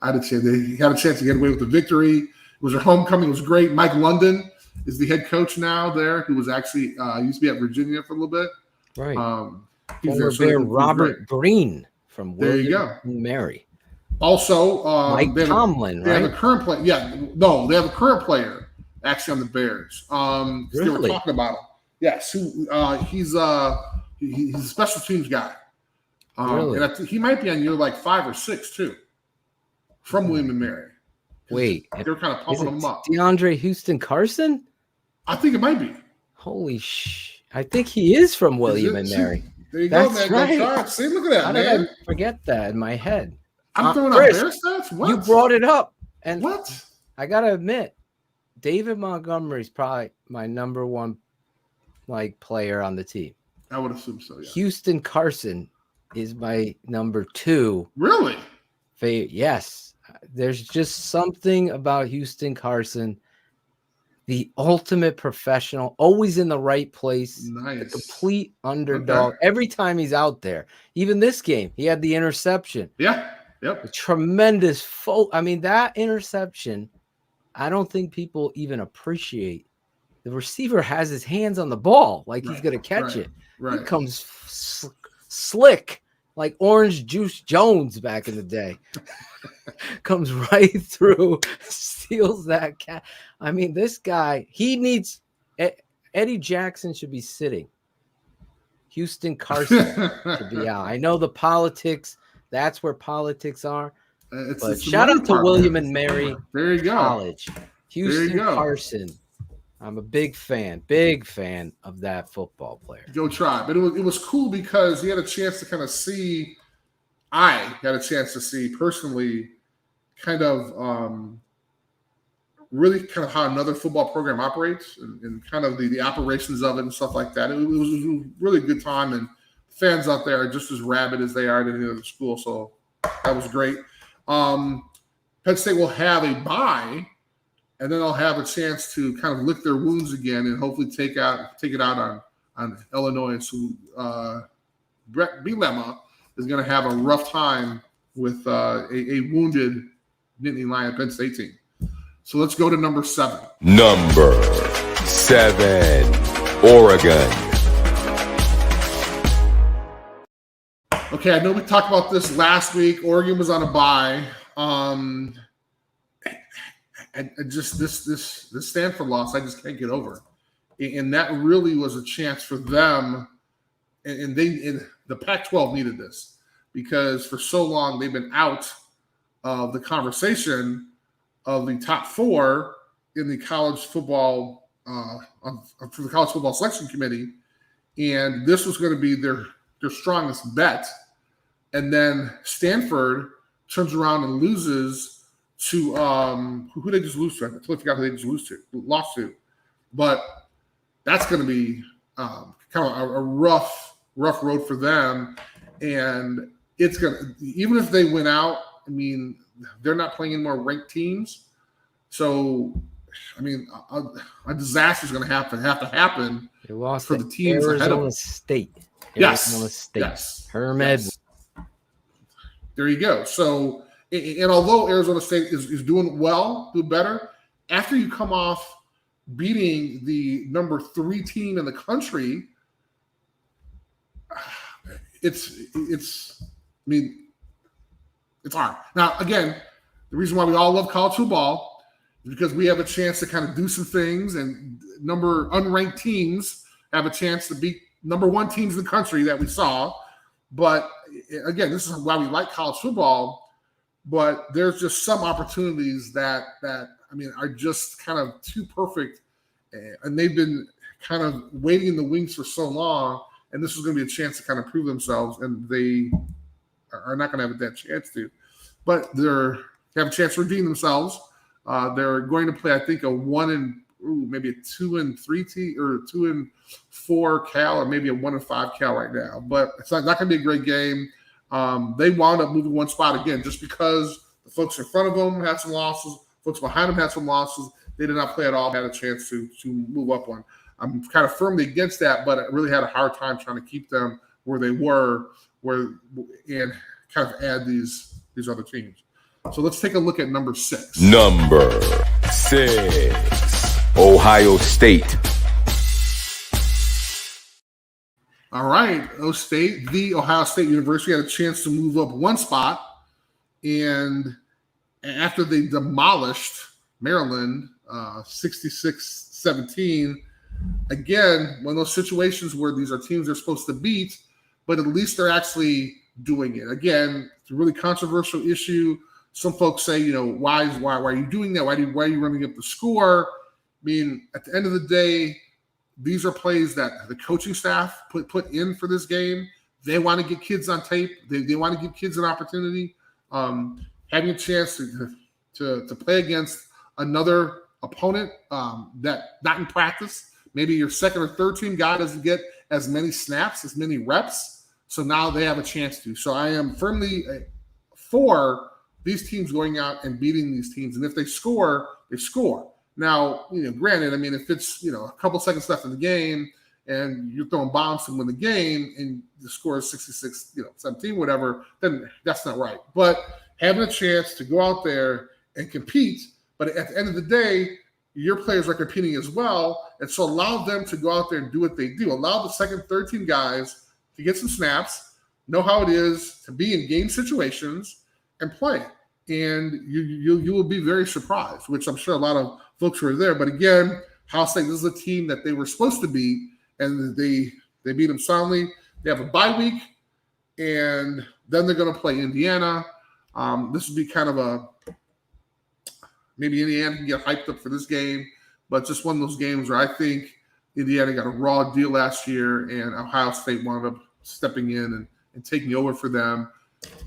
I had a chance. They had a chance to get away with the victory. It was their homecoming. It was great. Mike London is the head coach now there, who was actually used to be at Virginia for a little bit.
Right.
Former
Bear Robert Green from William & Mary.
Also,
Mike Tomlin,
they have a current player. Yeah, no, they have a current player actually on the Bears.
Really?
They were talking about him. Yes, he's a special teams guy.
Really?
And I think he might be on year like 5 or 6 too, from William & Mary.
Wait,
they were kind of pumping him up.
DeAndre Houston Carson?
I think it might be.
Holy I think he is from William & Mary.
There you
That's
go, man.
right.
See, look at that,
How
man.
did I forget that in my head?
I'm throwing out
Chris,
Bear stats? What?
You brought it up. And
what?
I got to admit, David Montgomery is probably my number one player on the team.
I would assume so, yeah.
Houston Carson is my number 2.
Really?
Yes. There's just something about Houston Carson. The ultimate professional, always in the right place.
Nice.
The complete underdog. Okay. Every time he's out there. Even this game, he had the interception.
Yeah. Yep.
A tremendous that interception, I don't think people even appreciate. The receiver has his hands on the ball like he's going to catch it.
Right.
He comes slick like Orange Juice Jones back in the day. Comes right through, steals that cat. This guy, he needs Eddie Jackson should be sitting. Houston Carson should be out. I know the politics. That's where politics are. But shout out to William & Mary College. Houston Carson. I'm a big fan of that football player.
Go try. But it was cool because he had a chance to kind of see, I had a chance to see personally kind of really kind of how another football program operates and kind of the operations of it and stuff like that. It was a really good time, and fans out there are just as rabid as they are at any other school. So that was great. Penn State will have a bye, and then they'll have a chance to kind of lick their wounds again and hopefully take it out on Illinois. So Brett Bielema is going to have a rough time with a wounded Nittany Lion Penn State team. So let's go to number 7.
Number 7, Oregon.
Okay, I know we talked about this last week. Oregon was on a bye. And just this Stanford loss, I just can't get over. And that really was a chance for them. And the Pac-12 needed this because for so long they've been out of the conversation of the top 4 in the college football for the college football selection committee, and this was going to be their strongest bet. And then Stanford turns around and loses to who they just lose to. I totally forgot who they just lost to, but that's going to be kind of a rough road for them. And it's going to, even if they win out, they're not playing any more ranked teams. So, a disaster is going to have to happen for the teams ahead of us. Arizona State. Yes.
Herm Edwards.
There you go. So, and although Arizona State is doing better, after you come off beating the number 3 team in the country, it's hard. Now, again, the reason why we all love college football is because we have a chance to kind of do some things, and unranked teams have a chance to beat number 1 teams in the country that we saw. But again, this is why we like college football. But there's just some opportunities that are just kind of too perfect, and they've been kind of waiting in the wings for so long. And this is going to be a chance to kind of prove themselves, and they are not going to have that chance to. But they're have a chance to redeem themselves. They're going to play, I think, maybe a 2-3 team or 2-4 Cal, or maybe a 1-5 Cal right now. But it's not going to be a great game. They wound up moving one spot again just because the folks in front of them had some losses, folks behind them had some losses. They did not play at all, had a chance to move up one. I'm kind of firmly against that, but I really had a hard time trying to keep them where they were, and kind of add these other teams. So let's take a look at number 6.
Number 6, Ohio State.
All right, the Ohio State University had a chance to move up one spot, and after they demolished Maryland 66-17, again, one of those situations where these are teams they're supposed to beat, but at least they're actually doing it. Again, it's a really controversial issue. Some folks say, why are you doing that? Why are you running up the score? I mean, at the end of the day, these are plays that the coaching staff put in for this game. They want to get kids on tape. They want to give kids an opportunity. Having a chance to play against another opponent that not in practice. Maybe your second or third team guy doesn't get as many snaps, as many reps. So now they have a chance to. So I am firmly for these teams going out and beating these teams. And if they score, they score. Now, granted, I mean, if it's, a couple seconds left in the game and you're throwing bombs to win the game and the score is 66-17, whatever, then that's not right. But having a chance to go out there and compete, but at the end of the day, your players are competing as well. And so allow them to go out there and do what they do. Allow the second, third team guys to get some snaps, know how it is to be in game situations and play. And you will be very surprised, which I'm sure a lot of folks were there. But again, Ohio State, this is a team that they were supposed to beat, and they beat them soundly. They have a bye week, and then they're going to play Indiana. This would be kind of maybe Indiana can get hyped up for this game, but just one of those games where I think Indiana got a raw deal last year, and Ohio State wound up stepping in and taking over for them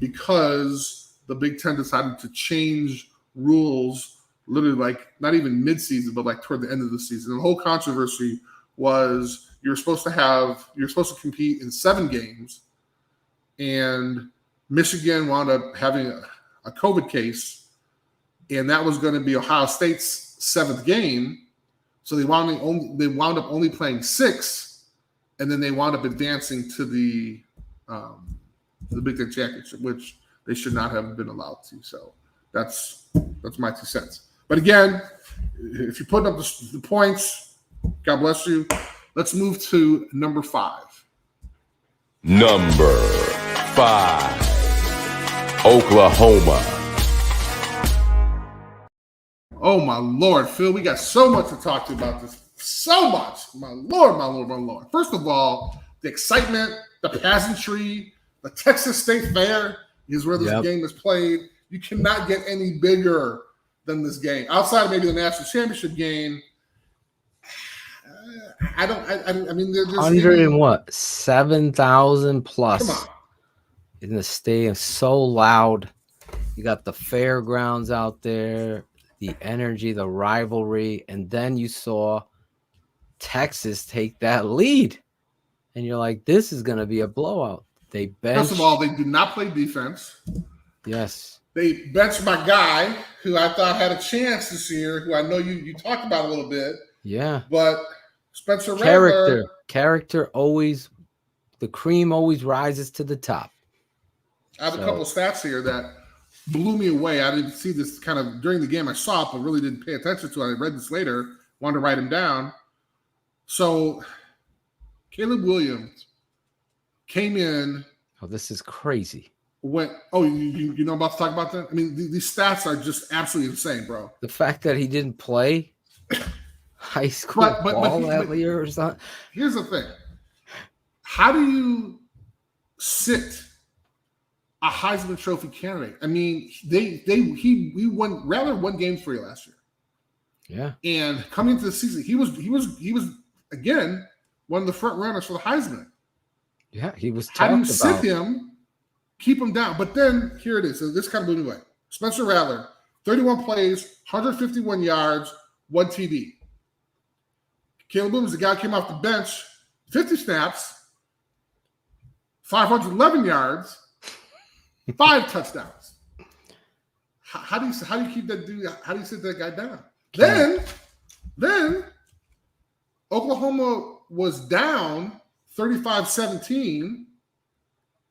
because the Big Ten decided to change rules literally like not even mid-season, but like toward the end of the season. The whole controversy was you're supposed to compete in 7 games, and Michigan wound up having a COVID case, and that was going to be Ohio State's 7th game. So they wound up only playing 6, and then they wound up advancing to the Big Ten championship, which they should not have been allowed to. So that's my 2 cents. But again, if you're putting up the points, God bless you. Let's move to number 5.
Number 5, Oklahoma.
Oh, my Lord, Phil, we got so much to talk to about this. So much. My Lord, my Lord, my Lord. First of all, the excitement, the pageantry, the Texas State Fair is where this game is played. You cannot get any bigger than this game. Outside of maybe the national championship game, I mean, there's
7,000 plus in the stadium. So loud. You got the fairgrounds out there, the energy, the rivalry, and then you saw Texas take that lead, and you're like, this is going to be a blowout. They benched.
First of all, they do not play defense.
Yes. They
benched my guy, who I thought had a chance this year, who I know you talked about a little bit.
Yeah.
But Spencer Rattler.
Character always, the cream always rises to the top.
I have a couple of stats here that blew me away. I didn't see this kind of during the game. I saw it, but really didn't pay attention to it. I read this later, wanted to write them down. So Caleb Williams came in.
Oh, this is crazy.
You know about to talk about that? I mean, these stats are just absolutely insane, bro.
The fact that he didn't play high school ball that year or something.
Here's the thing. How do you sit a Heisman Trophy candidate? I mean, he won one game for you last year.
Yeah.
And coming into the season, he was again one of the front runners for the Heisman.
Yeah, he was.
How do you sit him, keep him down? But then here it is. So this kind of blew me away. Spencer Rattler 31 plays, 151 yards, 1 TD. Caleb Williams, the guy who came off the bench, 50 snaps, 511 yards, 5 touchdowns. How do you keep that dude? How do you sit that guy down? Then Oklahoma was down 35-17.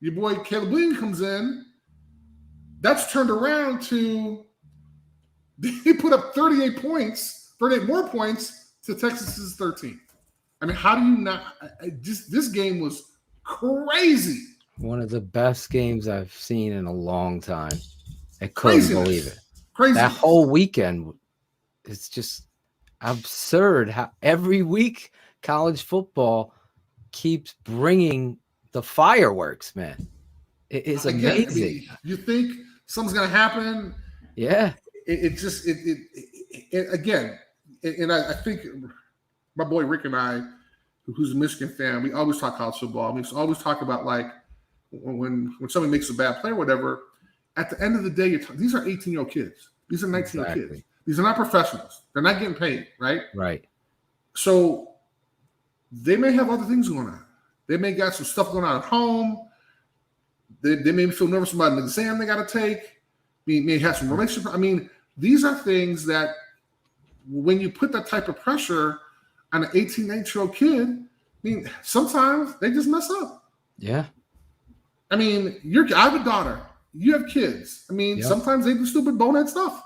Your boy Caleb Williams comes in. That's turned around to he put up 38 more points to Texas's 13. I mean, how do you not? This game was crazy.
One of the best games I've seen in a long time. I couldn't believe it.
Crazy.
That whole weekend, it's just absurd how every week college football keeps bringing the fireworks, man. It is amazing.
I mean, you think something's going to happen.
Yeah.
It again, and I think my boy Rick and I, who's a Michigan fan, we always talk college football. We always talk about like when somebody makes a bad play or whatever, at the end of the day, these are 18-year-old kids. These are 19-year-old kids. These are not professionals. They're not getting paid, right?
Right.
So they may have other things going on. They may got some stuff going on at home. They may feel nervous about an exam they got to take. They may have some relationship. I mean, these are things that when you put that type of pressure on an 18, 19-year-old kid, I mean, sometimes they just mess up.
Yeah.
I mean, I have a daughter. You have kids. I mean, sometimes they do stupid bonehead stuff.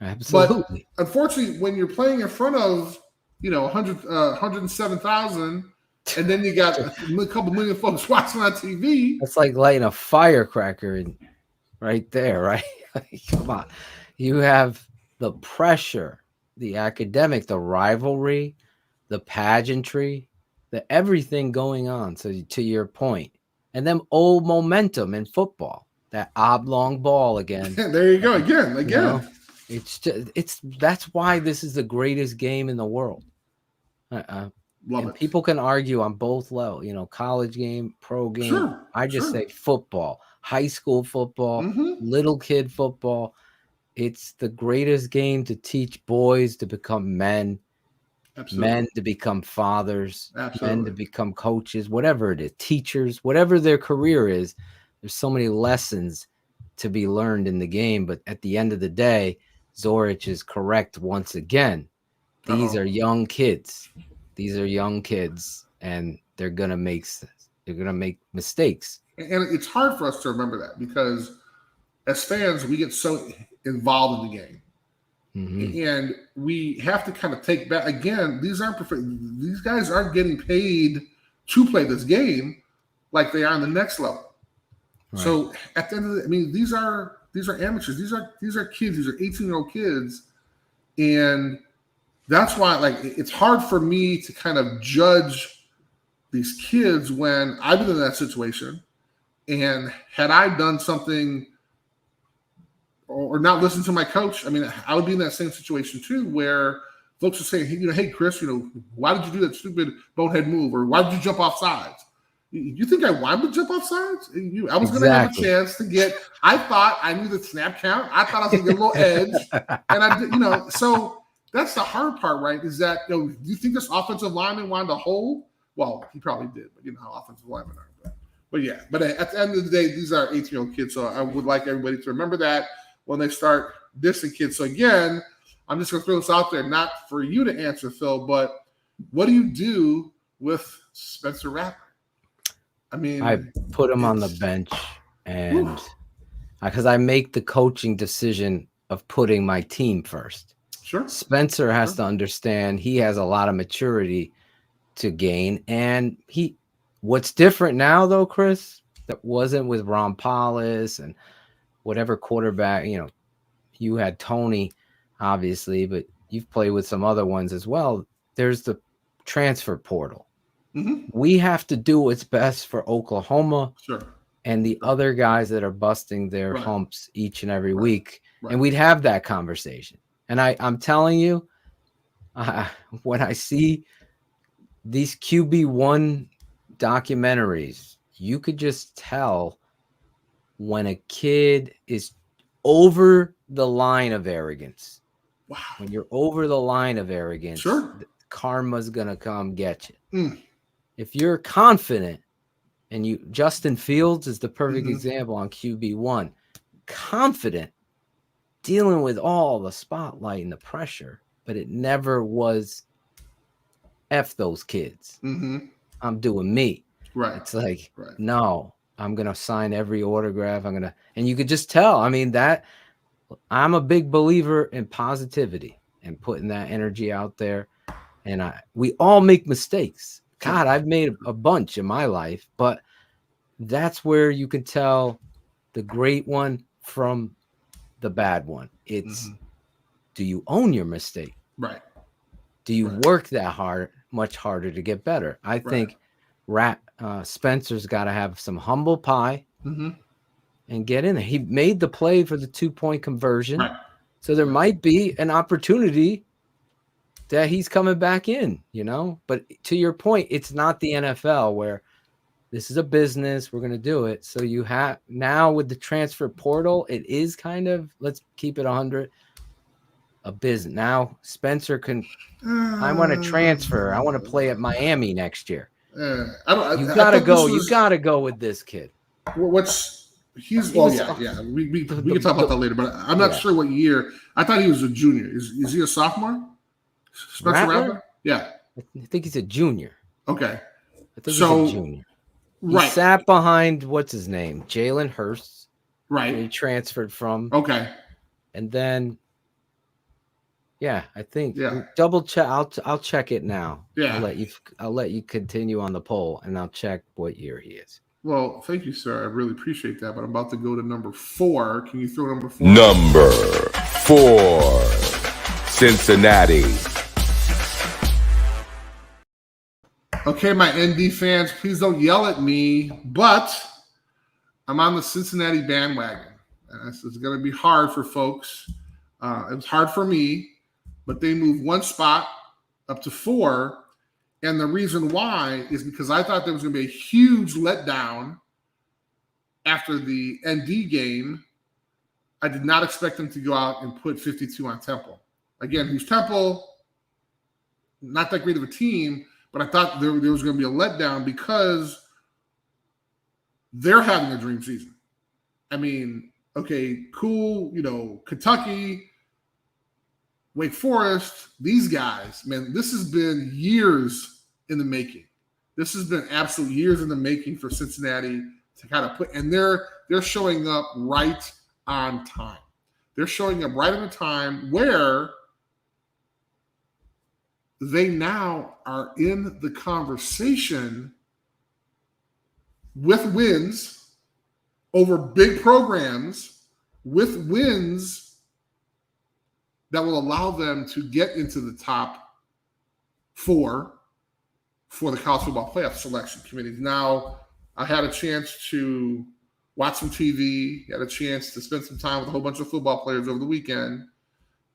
Absolutely.
But unfortunately, when you're playing in front of, 107,000, and then you got a couple million folks watching on TV.
It's like lighting a firecracker right there, right? Come on. You have the pressure, the academic, the rivalry, the pageantry, the everything going on. So to your point, and then old momentum in football. That oblong ball again.
There you go again.
That's why this is the greatest game in the world.
Love it.
People can argue on both levels, college game, pro game.
Sure,
I just say football, high school football, little kid football. It's the greatest game to teach boys to become men, men to become fathers, men to become coaches, whatever it is, teachers, whatever their career is. There's so many lessons to be learned in the game, but at the end of the day, Zorich is correct once again. These are young kids. These are young kids, and they're gonna make mistakes.
And it's hard for us to remember that because as fans, we get so involved in the game, and we have to kind of take back again. These guys aren't getting paid to play this game like they are on the next level. Right. So at the end of the, these are amateurs. These are kids. These are 18-year-old kids, and that's why it's hard for me to kind of judge these kids when I've been in that situation. And had I done something or not listened to my coach, I would be in that same situation too, where folks are saying, hey, Chris, why did you do that stupid bonehead move, or why did you jump off sides? You think I wanted to jump off sides? I was going to have a chance to get. I thought I knew the snap count. I thought I was going to get a little edge, and I did. So that's the hard part, right? Is that do you think this offensive lineman wanted to hold? Well, he probably did, but you know how offensive linemen are. But yeah. But at the end of the day, these are 18-year-old kids. So I would like everybody to remember that when they start dissing kids. So again, I'm just going to throw this out there, not for you to answer, Phil, but what do you do with Spencer Rattler?
I put him on the bench, and because I make the coaching decision of putting my team first.
Sure.
Spencer has to understand he has a lot of maturity to gain, and what's different now though, Chris, that wasn't with Ron Paulus and whatever quarterback. You had Tony, obviously, but you've played with some other ones as well. There's the transfer portal. We have to do what's best for Oklahoma and the other guys that are busting their humps each and every week. And we'd have that conversation. And I'm telling you, when I see these QB1 documentaries, you could just tell when a kid is over the line of arrogance,
Wow.
when you're over the line of arrogance,
Sure.
karma's going to come get you.
Mm.
If you're confident, and Justin Fields is the perfect
Mhm.
example on QB1, confident, dealing with all the spotlight and the pressure, but it never was F those kids.
Mhm.
I'm doing me.
Right.
It's like,
Right.
no, I'm going to sign every autograph. And you could just tell. I mean, that I'm a big believer in positivity and putting that energy out there. And we all make mistakes. God, I've made a bunch in my life, but that's where you can tell the great one from the bad one. It's, do you own your mistake?
Right.
Do you work that hard, much harder to get better? I think Spencer's got to have some humble pie and get in there. He made the play for the 2-point conversion.
Right.
So there might be an opportunity that he's coming back in, But to your point, it's not the NFL where this is a business. We're going to do it. So you have now with the transfer portal, it is kind of, let's keep it 100, a business. Now Spencer can, I want to transfer. I want to play at Miami next year. You got to go. You got to go with this kid.
We can talk about that later, but I'm not sure what year. I thought he was a junior. Is he a sophomore? Spencer Rattler? Yeah.
I think he's a junior.
Okay.
I think he's a junior. He sat behind, what's his name? Jalen Hurst.
Right.
He transferred from.
Okay.
And then, I think double check. I'll check it now.
Yeah.
I'll let you continue on the poll, and I'll check what year he is.
Well, thank you, sir. I really appreciate that. But I'm about to go to number 4. Can you throw number 4?
Number 4, Cincinnati.
Okay, my ND fans, please don't yell at me, but I'm on the Cincinnati bandwagon. This is going to be hard for folks. It was hard for me, but they moved one spot up to 4. And the reason why is because I thought there was going to be a huge letdown after the ND game. I did not expect them to go out and put 52 on Temple. Again, who's Temple? Not that great of a team, but I thought there was going to be a letdown because they're having a dream season. I mean, okay, cool, Kentucky, Wake Forest, these guys, man, this has been years in the making. This has been absolute years in the making for Cincinnati to kind of put, and they're showing up right on time. They're showing up right on the time where they now are in the conversation with wins over big programs, with wins that will allow them to get into the top 4 for the college football playoff selection committees. Now, I had a chance to watch some TV, had a chance to spend some time with a whole bunch of football players over the weekend.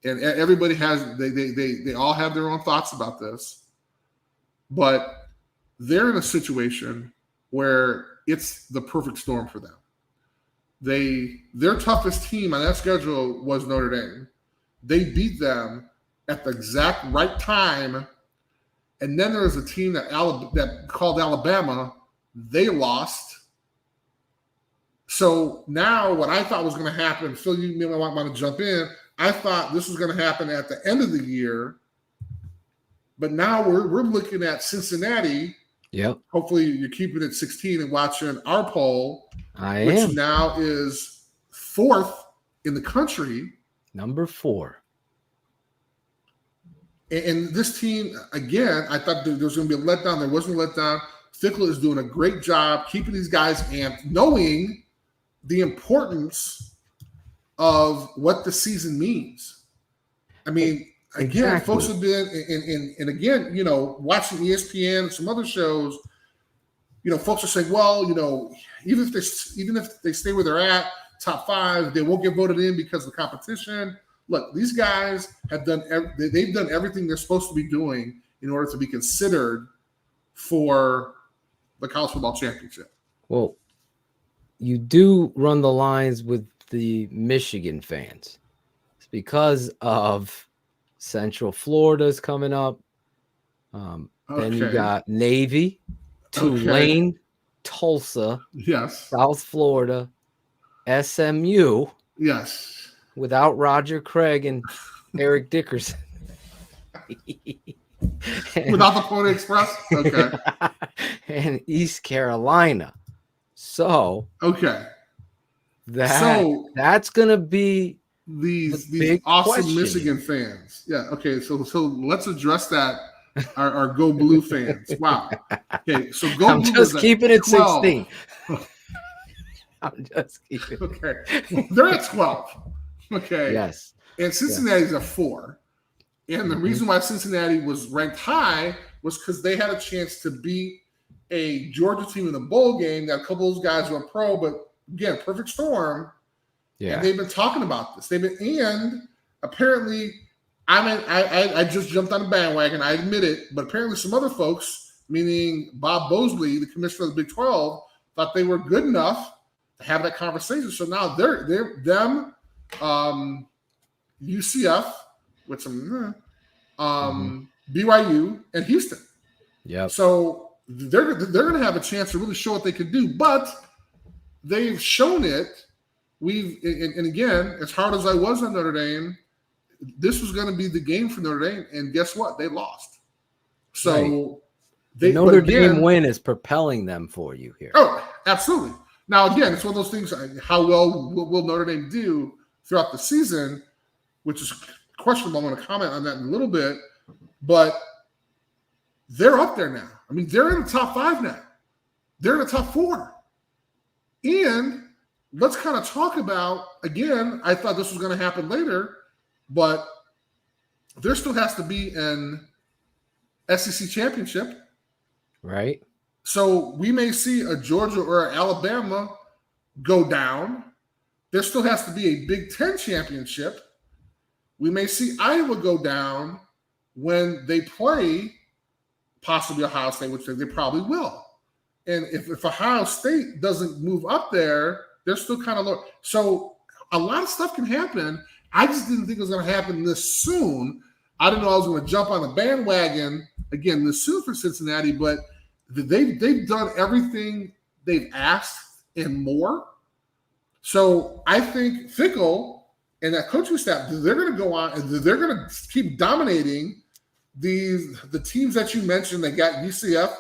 And everybody they all have their own thoughts about this, but they're in a situation where it's the perfect storm for them. Their toughest team on that schedule was Notre Dame. They beat them at the exact right time, and then there was a team that called Alabama. They lost. So now what I thought was going to happen, Phil, you may want to jump in. I thought this was going to happen at the end of the year, but now we're looking at Cincinnati.
Yep.
Hopefully you're keeping it 16 and watching our poll,
which
now is 4th in the country.
Number 4.
And this team, again, I thought there was going to be a letdown. There wasn't a letdown. Fickle is doing a great job keeping these guys amped, knowing the importance of what the season means. I mean, again, folks have been, and again, watching ESPN and some other shows, folks are saying, well, even if they stay where they're at, top 5, they won't get voted in because of the competition. Look, these guys have they've done everything they're supposed to be doing in order to be considered for the college football championship.
Well, you do run the lines with the Michigan fans. It's because of Central Florida's coming up. Then you got Navy, Tulane, Tulsa,
yes,
South Florida, SMU.
Yes.
Without Roger Craig and Eric Dickerson.
Without the Pony Express? Okay.
And East Carolina. So that's gonna be
these awesome
question.
Michigan fans. Yeah, okay, so let's address that. Our Go Blue fans. Wow. Okay, so Go
I'm
Blue
just keeping it
12.
16. I'm just keeping it.
Okay. They're at 12. Okay.
Yes.
And Cincinnati's at 4. And the reason why Cincinnati was ranked high was because they had a chance to beat a Georgia team in the bowl game. That a couple of those guys went pro, but again, perfect storm. Yeah. And they've been talking about this. And apparently, I just jumped on the bandwagon. I admit it, but apparently some other folks, meaning Bob Bosley, the commissioner of the Big 12, thought they were good enough to have that conversation. So now they're UCF with some BYU and Houston.
Yeah.
So they're going to have a chance to really show what they can do, but they've shown it. And again, as hard as I was on Notre Dame, this was going to be the game for Notre Dame, and guess what? They lost. So
the Notre Dame win is propelling them for you here.
Oh, absolutely. Now, again, it's one of those things. How well will Notre Dame do throughout the season, which is questionable. I'm going to comment on that in a little bit, but they're up there now. I mean, they're in the top 5 now. They're in the top 4. And let's kind of talk about, again, I thought this was going to happen later, but there still has to be an SEC championship.
Right.
So we may see a Georgia or Alabama go down. There still has to be a Big Ten championship. We may see Iowa go down when they play possibly Ohio State, which they probably will. And if Ohio State doesn't move up there, they're still kind of low. So a lot of stuff can happen. I just didn't think it was going to happen this soon. I didn't know I was going to jump on the bandwagon again this soon for Cincinnati, but they've done everything they've asked and more. So I think Fickle and that coaching staff, they're going to go on and they're going to keep dominating the teams that you mentioned. They got UCF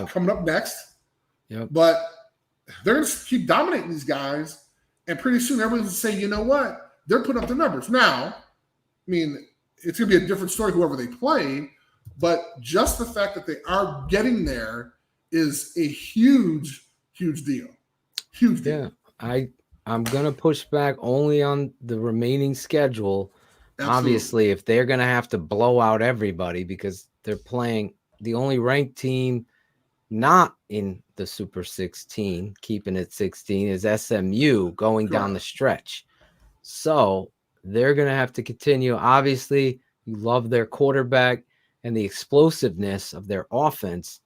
coming up next. Yep. But they're going to keep dominating these guys, and pretty soon everyone's going to say, you know what? They're putting up the numbers. Now, I mean, it's going to be a different story whoever they play, but just the fact that they are getting there is a huge, huge deal. Huge deal.
Yeah, I'm going to push back only on the remaining schedule. Absolutely. Obviously, if they're going to have to blow out everybody because they're playing the only ranked team not in the Super 16, keeping it 16, is SMU going down the stretch. So they're going to have to continue. Obviously, you love their quarterback and the explosiveness of their offense.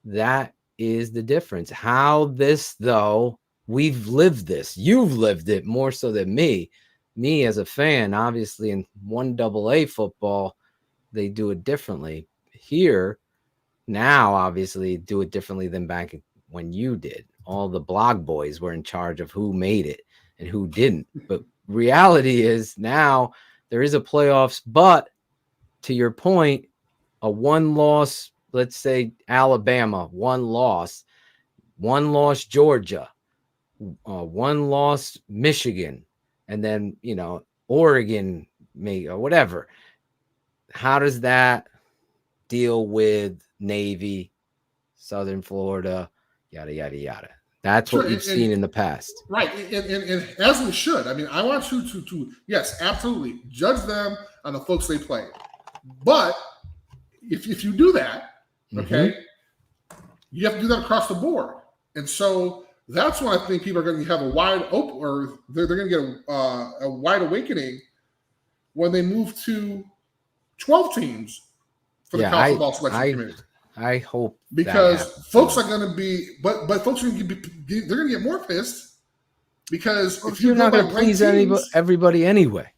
That is the difference. How this, though, we've lived this. You've lived it more so than me. Me as a fan, obviously, in 1AA football, they do it differently. Here, now, obviously, do it differently than back when you did. All the blog boys were in charge of who made it and who didn't. But reality is now there is a playoffs, but to your point, a one-loss, let's say Alabama, one loss Georgia, one loss Michigan, and then, Oregon may or whatever. How does that deal with Navy, Southern Florida, yada, yada, yada? That's what we've seen in the past.
Right. And as we should. I mean, I want you to yes, absolutely, judge them on the folks they play. But if you do that, okay, you have to do that across the board. And so that's when I think people are going to have a wide open, or they're going to get a wide awakening when they move to 12 teams for the college football selection committee.
I hope,
because folks are going to be, but folks are going to be, they're going to get more pissed Because if
you're
you
not
go
going
by
to please
teams,
everybody anyway,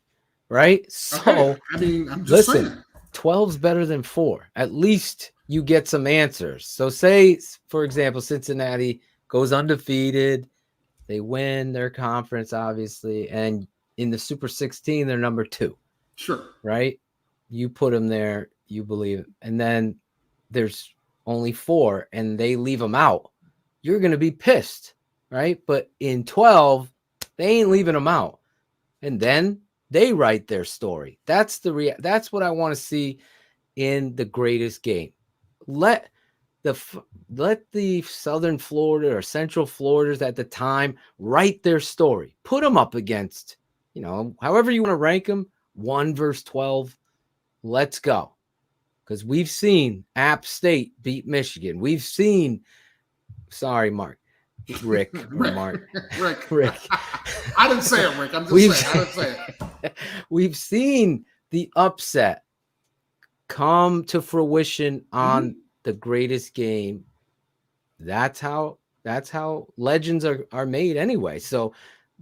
right? So,
okay. I mean, I'm just saying.
12's better than 4. At least you get some answers. So say, for example, Cincinnati goes undefeated. They win their conference, obviously. And in the Super 16, they're number 2.
Sure.
Right? You put them there, you believe it. And then there's only 4 and they leave them out. You're going to be pissed, right? But in 12, they ain't leaving them out. And then they write their story. That's what I want to see in the greatest game. Let the Southern Florida or Central Floridas at the time write their story. Put them up against, however you want to rank them, 1 versus 12. Let's go. Because we've seen App State beat Michigan. We've seen, sorry, Rick.
I didn't say it, Rick. I'm just saying. I didn't say it.
We've seen the upset come to fruition on the greatest game. That's how legends are made anyway. So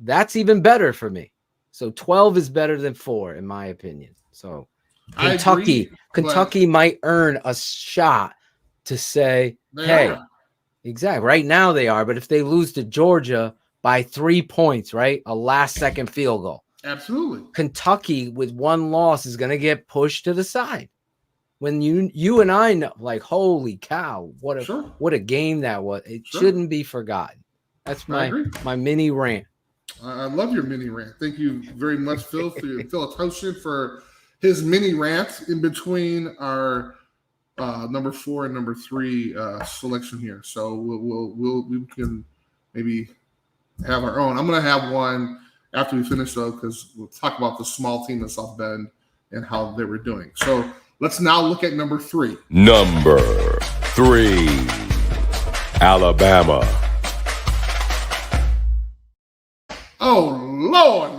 that's even better for me. So 12 is better than 4, in my opinion. So Kentucky might earn a shot to say, hey, exactly. Right now they are, but if they lose to Georgia by 3 points, right? A last-second field goal.
Absolutely.
Kentucky with 1 loss is going to get pushed to the side. When you and I know, like, holy cow, what a game that was. It shouldn't be forgotten. That's my mini rant.
I love your mini rant. Thank you very much, Phil, Phil Toshin, for his mini rant in between our number 4 and number 3 selection here. So we can maybe have our own. I'm going to have one after we finish, though, because we'll talk about the small team in South Bend and how they were doing. So let's now look at number 3.
Number 3, Alabama.
Oh, Lord,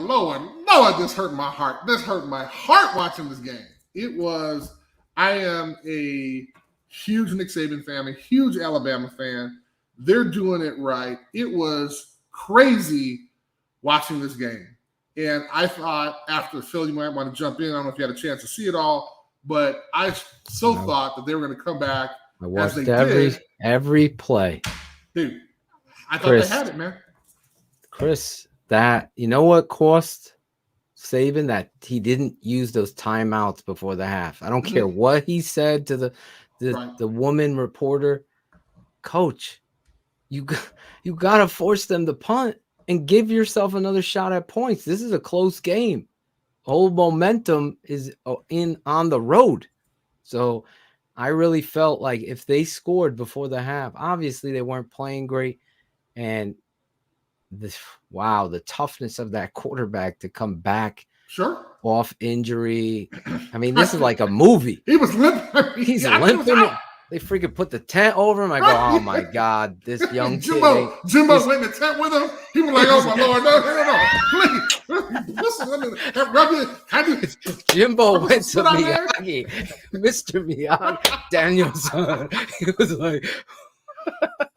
this hurt my heart. This hurt my heart watching this game. I am a huge Nick Saban fan, a huge Alabama fan. They're doing it right. It was crazy watching this game. And I thought, after Phil, you might want to jump in. I don't know if you had a chance to see it all, but I thought that they were going to come back.
I watched every play.
Dude, I thought they had it, man.
Chris, what cost Saban? That he didn't use those timeouts before the half. I don't care what he said to the woman reporter. Coach, you got to force them to punt and give yourself another shot at points. This is a close game. Whole momentum is on the road. So I really felt like if they scored before the half, obviously they weren't playing great. And the toughness of that quarterback to come back off injury. I mean, this is like a movie.
He was limping.
He's limping. They freaking put the tent over him. I go, oh my God, this young kid.
Jimbo went in the tent with him. He was like, oh my Lord, no. Please.
Jimbo went to Miyagi, Mr. Miyagi, Danielson. He was like,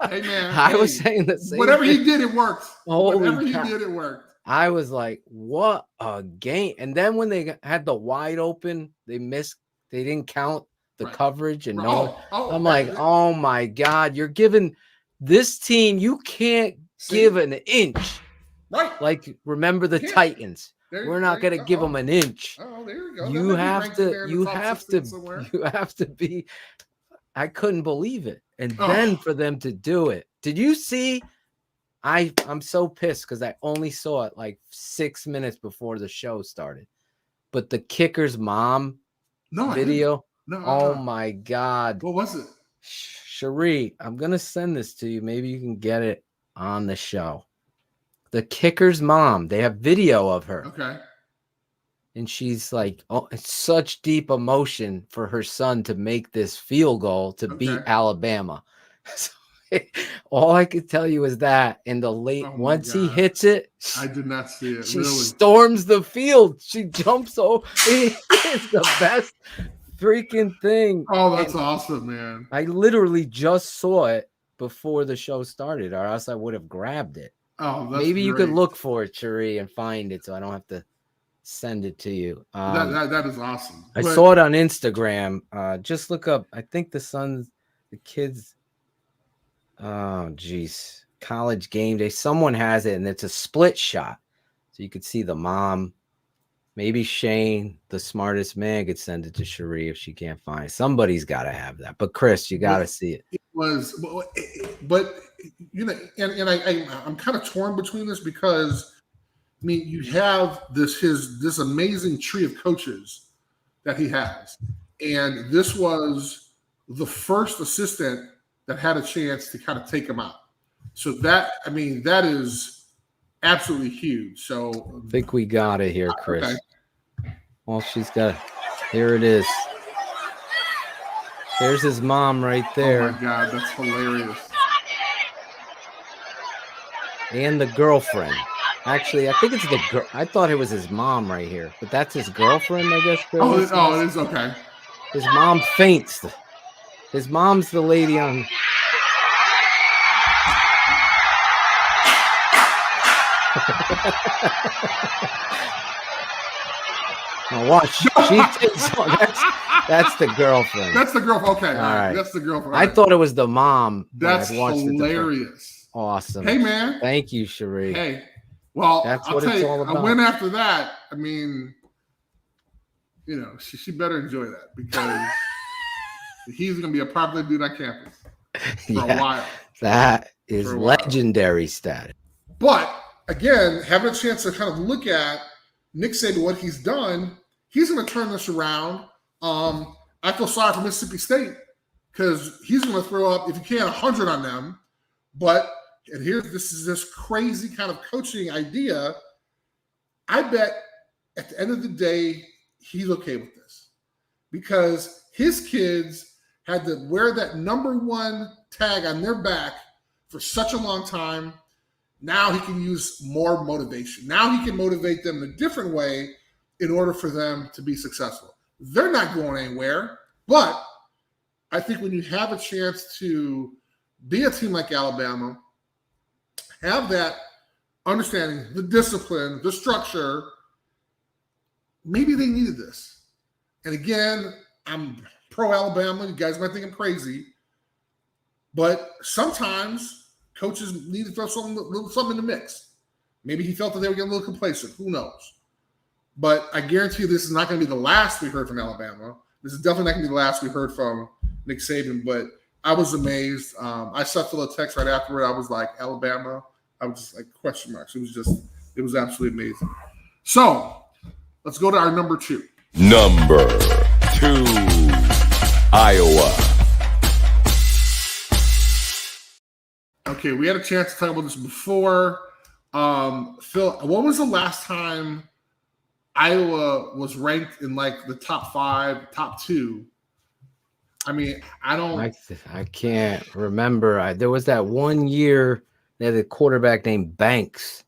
hey man,
I was saying the same.
Whatever he did, it worked.
Whatever he did, it worked. I was like, what a game. And then when they had the wide open, they didn't count the coverage and I'm like, oh my God, you're giving this team, you can't give an inch.
Right.
Like, remember the Titans. We're not going to give them an inch.
Oh, there you go.
You have to be. I couldn't believe it. And then for them to do it. Did you see? I'm so pissed because I only saw it like 6 minutes before the show started. But the kicker's mom video. Oh my God.
What was it?
Cherie, I'm going to send this to you. Maybe you can get it on the show. The kicker's mom. They have video of her.
Okay.
And she's like, oh, it's such deep emotion for her son to make this field goal to beat Alabama. So, all I could tell you is that in the once he hits it,
I did not see it.
She storms the field. She jumps over. It's the best freaking thing.
Oh, that's awesome, man.
I literally just saw it before the show started, or else I would have grabbed it.
Oh, that's
maybe you could
great.
look for it, Cherie, and find it, so I don't have to send it to you.
That is awesome.
I saw it on Instagram. Just look up. I think the kids. Oh, geez, college game day. Someone has it, and it's a split shot, so you could see the mom. Maybe Shane, the smartest man, could send it to Cherie if she can't find it. Somebody's got to have that. But Chris, you got to see it.
It was, but you know, and I'm kind of torn between this because, I mean, you have this amazing tree of coaches that he has, and this was the first assistant that had a chance to kind of take him out. So that is absolutely huge. So
I think we got it here, Chris.
Okay.
Well, she's got it. Here it is. There's his mom right there.
Oh my God, that's hilarious.
And the girlfriend. Actually, I think it's the girl. I thought it was his mom right here, but that's his girlfriend, I guess.
Oh, it is okay.
His mom faints. His mom's the lady on. Now watch. She takes on. That's the girlfriend.
That's the girlfriend. Okay,
all right.
That's the girlfriend.
I thought it was the mom.
That's hilarious.
Awesome.
Hey, man.
Thank you, Cherie.
Hey, well,
that's
I'll
what
tell
it's
you,
all about.
I went after that. I mean, you know, she better enjoy that because he's going to be a popular dude on campus for a while.
That is legendary status.
But again, having a chance to kind of look at Nick Saban, what he's done, he's going to turn this around. I feel sorry for Mississippi State because he's going to throw up, if you can, 100 on them. But this is this crazy kind of coaching idea. I bet at the end of the day, he's okay with this because his kids had to wear that number one tag on their back for such a long time. Now he can use more motivation. Now he can motivate them in a different way in order for them to be successful. They're not going anywhere, but I think when you have a chance to be a team like Alabama, have that understanding, the discipline, the structure, maybe they needed this. And again, I'm pro-Alabama. You guys might think I'm crazy, but sometimes coaches need to throw something in the mix. Maybe he felt that they were getting a little complacent. Who knows? But I guarantee you this is not going to be the last we heard from Alabama. This is definitely not going to be the last we heard from Nick Saban. But I was amazed. I sent Phil a text right afterward. I was like, Alabama? I was just like, question marks. It was absolutely amazing. So let's go to our number 2.
Number 2, Iowa.
Okay, we had a chance to talk about this before. Phil, when was the last time Iowa was ranked in like the top 5, top 2? I mean,
I can't remember. There was that one year they had a quarterback named Banks.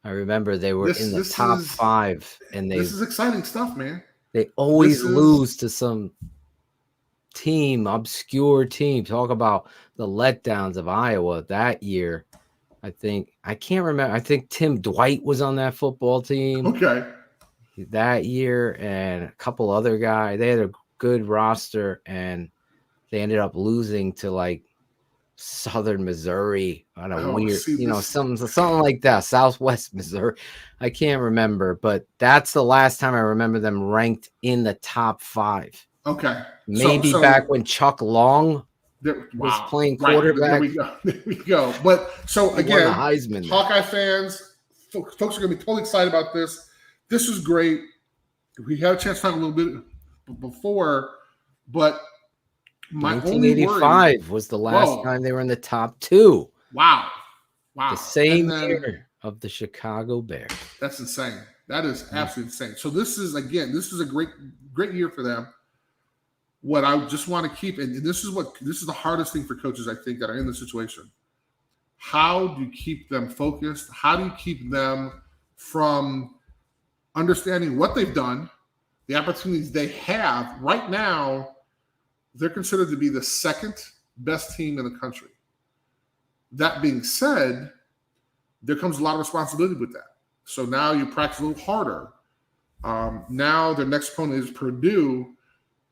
I remember they were in the top 5, and
this is exciting stuff, man.
They always lose to some team, obscure team. Talk about the letdowns of Iowa that year. I can't remember. I think Tim Dwight was on that football team.
Okay.
That year, and a couple other guys. They had a good roster, and they ended up losing to like Southern Missouri on a weird, something like that. Southwest Missouri. I can't remember, but that's the last time I remember them ranked in the top 5.
Okay.
Maybe back when Chuck Long was playing quarterback.
There we go. But so again,
Heisman.
Hawkeye fans, folks are going to be totally excited about this. This is great. We had a chance to talk a little bit before, but my
1985 was the last time they were in the top 2.
Wow.
The same year of the Chicago Bears.
That's insane. That is absolutely insane. So this is a great year for them. What I just want to keep, and this is the hardest thing for coaches, I think, that are in this situation. How do you keep them focused? How do you keep them from understanding what they've done, the opportunities they have right now? They're considered to be the second best team in the country. That being said, there comes a lot of responsibility with that. So now you practice a little harder. Now their next opponent is Purdue.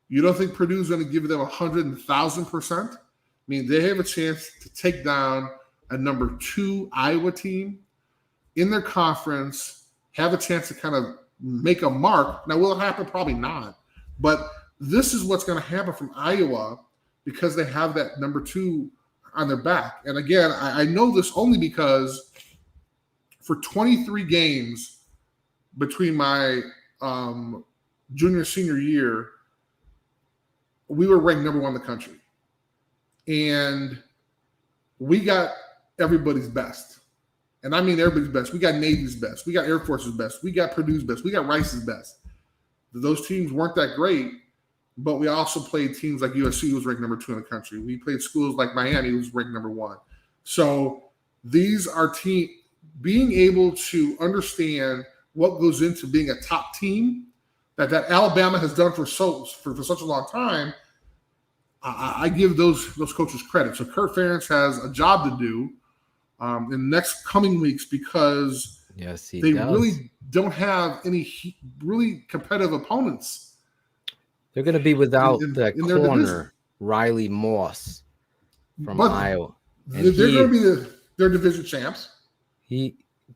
You don't think Purdue's going to give them 100,000%? I mean, they have a chance to take down a number 2 Iowa team in their conference, have a chance to kind of make a mark. Now, will it happen? Probably not. But this is what's going to happen from Iowa because they have that number 2 on their back. And again, I know this only because for 23 games between my junior, senior year, we were ranked number 1 in the country. And we got everybody's best. And I mean everybody's best. We got Navy's best. We got Air Force's best. We got Purdue's best. We got Rice's best. Those teams weren't that great, but we also played teams like USC, who was ranked number 2 in the country. We played schools like Miami, who was ranked number 1. So these are teams being able to understand what goes into being a top team that Alabama has done for such a long time. I give those coaches credit. So Kurt Ferentz has a job to do in the next coming weeks because they really don't have any really competitive opponents.
They're going to be without that corner, Riley Moss from Iowa.
They're going to be their division champs.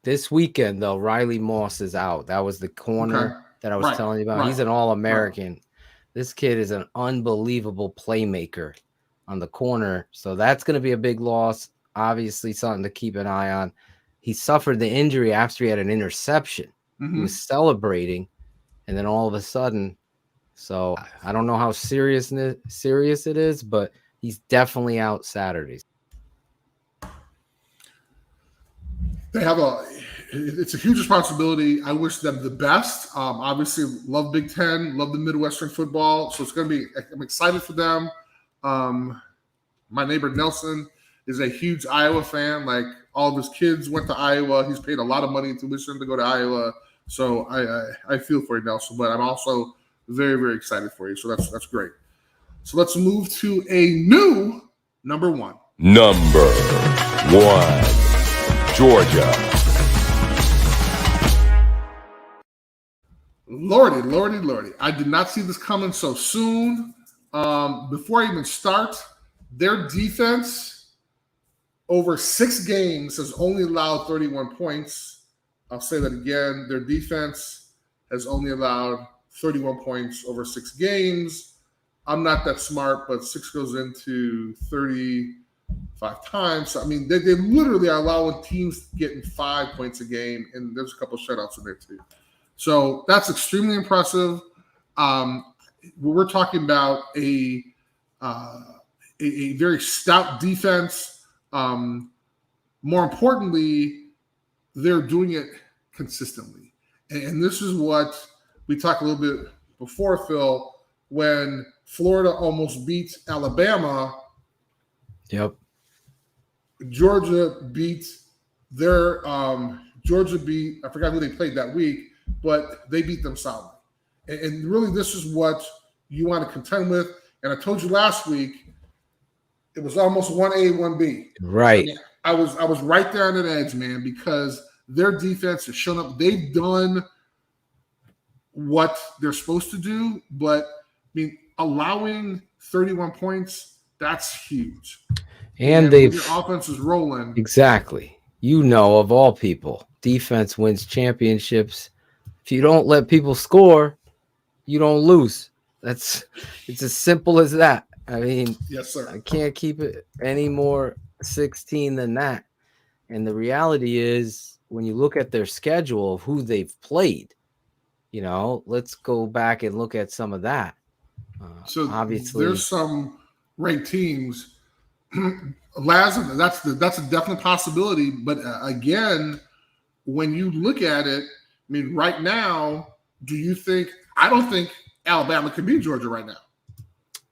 This weekend, though, Riley Moss is out. That was the corner that I was telling you about. He's an All-American. This kid is an unbelievable playmaker on the corner. So that's going to be a big loss. Obviously, something to keep an eye on. He suffered the injury after he had an interception. He was celebrating, and then all of a sudden, so I don't know how serious it is, but he's definitely out Saturdays.
It's a huge responsibility. I wish them the best. Obviously, love Big Ten, love the Midwestern football. So it's going to be, I'm excited for them. My neighbor Nelson is a huge Iowa fan. Like all of his kids went to Iowa. He's paid a lot of money in tuition to go to Iowa. So I feel for you, Nelson, but I'm also very, very excited for you. So that's great. So let's move to a new number 1.
Number 1, Georgia.
Lordy. I did not see this coming so soon. Before I even start, their defense over 6 games has only allowed 31 points. I'll say that again. Their defense has only allowed 31 points over 6 games. I'm not that smart, but 6 goes into 35 times. So, I mean, they literally are allowing teams getting 5 points a game, and there's a couple of shutouts in there too. So that's extremely impressive. We're talking about a very stout defense. More importantly, they're doing it consistently. And this is what we talked a little bit before, Phil, when Florida almost beat Alabama.
Yep.
Georgia beat I forgot who they played that week, but they beat them soundly. And really, this is what you want to contend with. And I told you last week, it was almost 1A, 1B.
Right.
And I was right there on that edge, man, because their defense has shown up. They've done what they're supposed to do, but I mean, allowing 31 points, that's huge. And their offense is rolling.
Exactly. Of all people, defense wins championships. If you don't let people score, you don't lose. It's as simple as that. I mean,
yes, sir.
I can't keep it any more 16 than that. And the reality is, when you look at their schedule of who they've played, let's go back and look at some of that.
So
obviously,
there's some ranked teams. That's a definite possibility. But again, when you look at it, I mean, right now, I don't think Alabama can beat Georgia right now.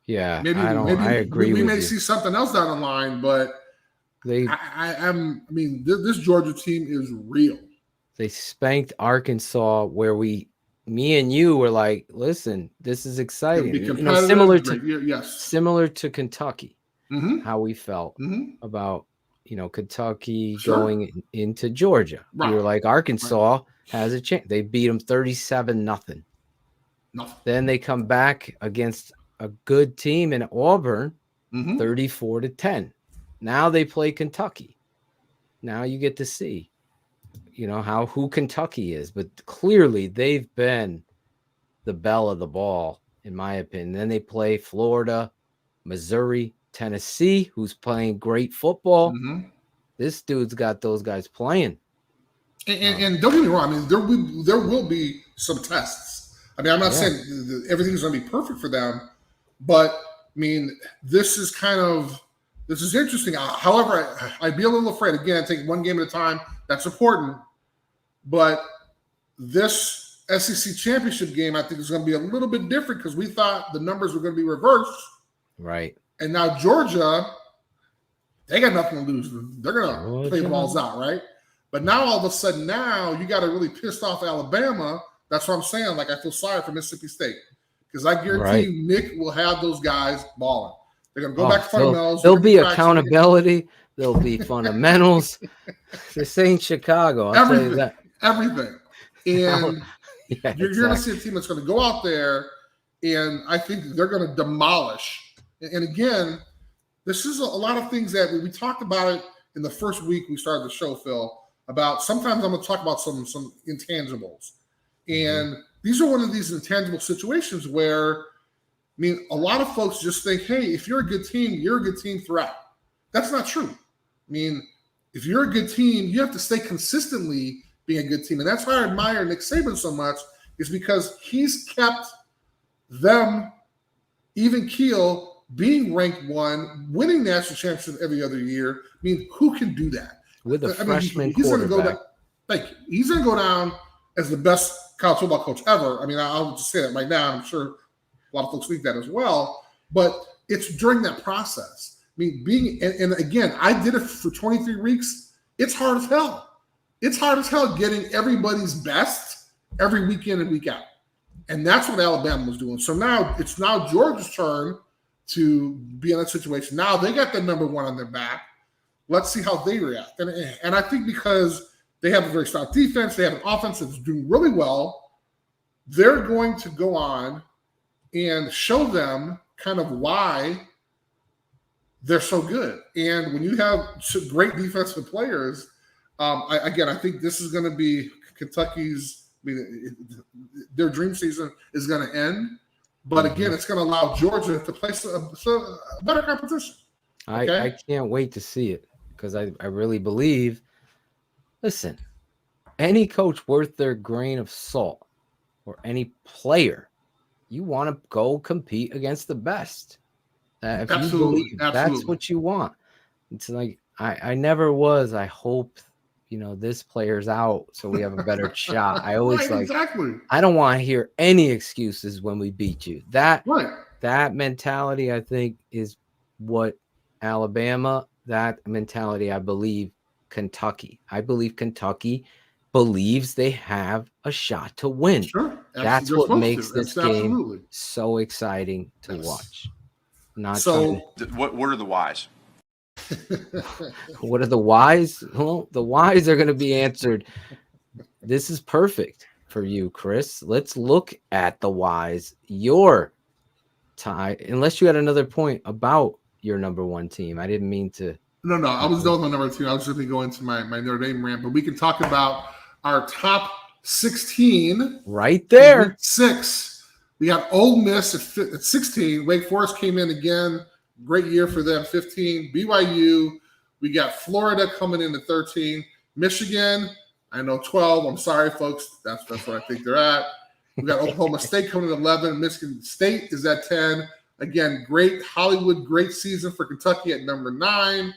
Yeah,
maybe
I agree.
We may see something else down the line, but this Georgia team is real.
They spanked Arkansas, where me and you were like, listen, this is exciting. Similar to Kentucky, how we felt about Kentucky
Sure.
going into Georgia.
Right.
You were like, Arkansas has a chance. They beat them 37-0.
Nothing.
Then they come back against a good team in Auburn, 34-10. Now they play Kentucky. Now you get to see, who Kentucky is. But clearly they've been the belle of the ball, in my opinion. Then they play Florida, Missouri, Tennessee, who's playing great football. This dude's got those guys playing.
And don't get me wrong. I mean, there will be some tests. I mean, I'm not saying everything's going to be perfect for them, but I mean, this is interesting. However, I'd be a little afraid. Again, take one game at a time. That's important. But this SEC championship game, I think, is going to be a little bit different because we thought the numbers were going to be reversed.
Right.
And now Georgia, they got nothing to lose. They're going to play the balls out, right? But now all of a sudden, now you got a really pissed off Alabama. That's what I'm saying. Like, I feel sorry for Mississippi State because I guarantee you Nick will have those guys balling. They're going to go back to fundamentals.
There'll be accountability. There'll be fundamentals. This ain't Chicago. I'll tell you that.
Everything. And you're going to see a team that's going to go out there, and I think they're going to demolish. And again, this is a lot of things that we talked about it in the first week we started the show, Phil, about sometimes I'm going to talk about some intangibles. And these are one of these intangible situations where, I mean, a lot of folks just think, hey, if you're a good team, you're a good team throughout. That's not true. I mean, if you're a good team, you have to stay consistently being a good team. And that's why I admire Nick Saban so much, is because he's kept them even keel, being ranked 1, winning national championship every other year. I mean, who can do that?
With a freshman
he's
quarterback.
Gonna go down, thank you. He's going to go down as the best college football coach ever. I mean, I'll just say that right now. I'm sure a lot of folks think that as well. But it's during that process. I mean, and again, I did it for 23 weeks. It's hard as hell. It's hard as hell getting everybody's best every week in and week out. And that's what Alabama was doing. So now it's Georgia's turn to be in that situation. Now they got the number 1 on their back. Let's see how they react. And I think because they have a very strong defense, they have an offense that's doing really well, they're going to go on and show them kind of why they're so good. And when you have great defensive players, I think this is going to be Kentucky's. I mean, their dream season is going to end, but again, it's going to allow Georgia to play a better competition. Okay?
I can't wait to see it because I really believe. Listen, any coach worth their grain of salt or any player, you want to go compete against the best. If you believe that's what you want. It's like I never was. I hope this player's out so we have a better shot. I always
exactly.
I don't want to hear any excuses when we beat you. That mentality, I think, is what Alabama. That mentality, I believe. Kentucky. I believe Kentucky believes they have a shot to win.
Sure.
That's what makes this game so exciting to watch.
What are the whys?
What are the whys? Well, the whys are going to be answered. This is perfect for you, Chris. Let's look at the whys. Your tie, unless you had another point about your number 1 team. I didn't mean to. No.
I was done with my number 2. I was just going to go into my Notre Dame rant, but we can talk about our top 16.
Right there.
6. We got Ole Miss at 16. Wake Forest came in again. Great year for them, 15. BYU. We got Florida coming in at 13. Michigan, I know 12. I'm sorry, folks. That's what I think they're at. We got Oklahoma State coming in at 11. Michigan State is at 10. Again, great season for Kentucky at number 9.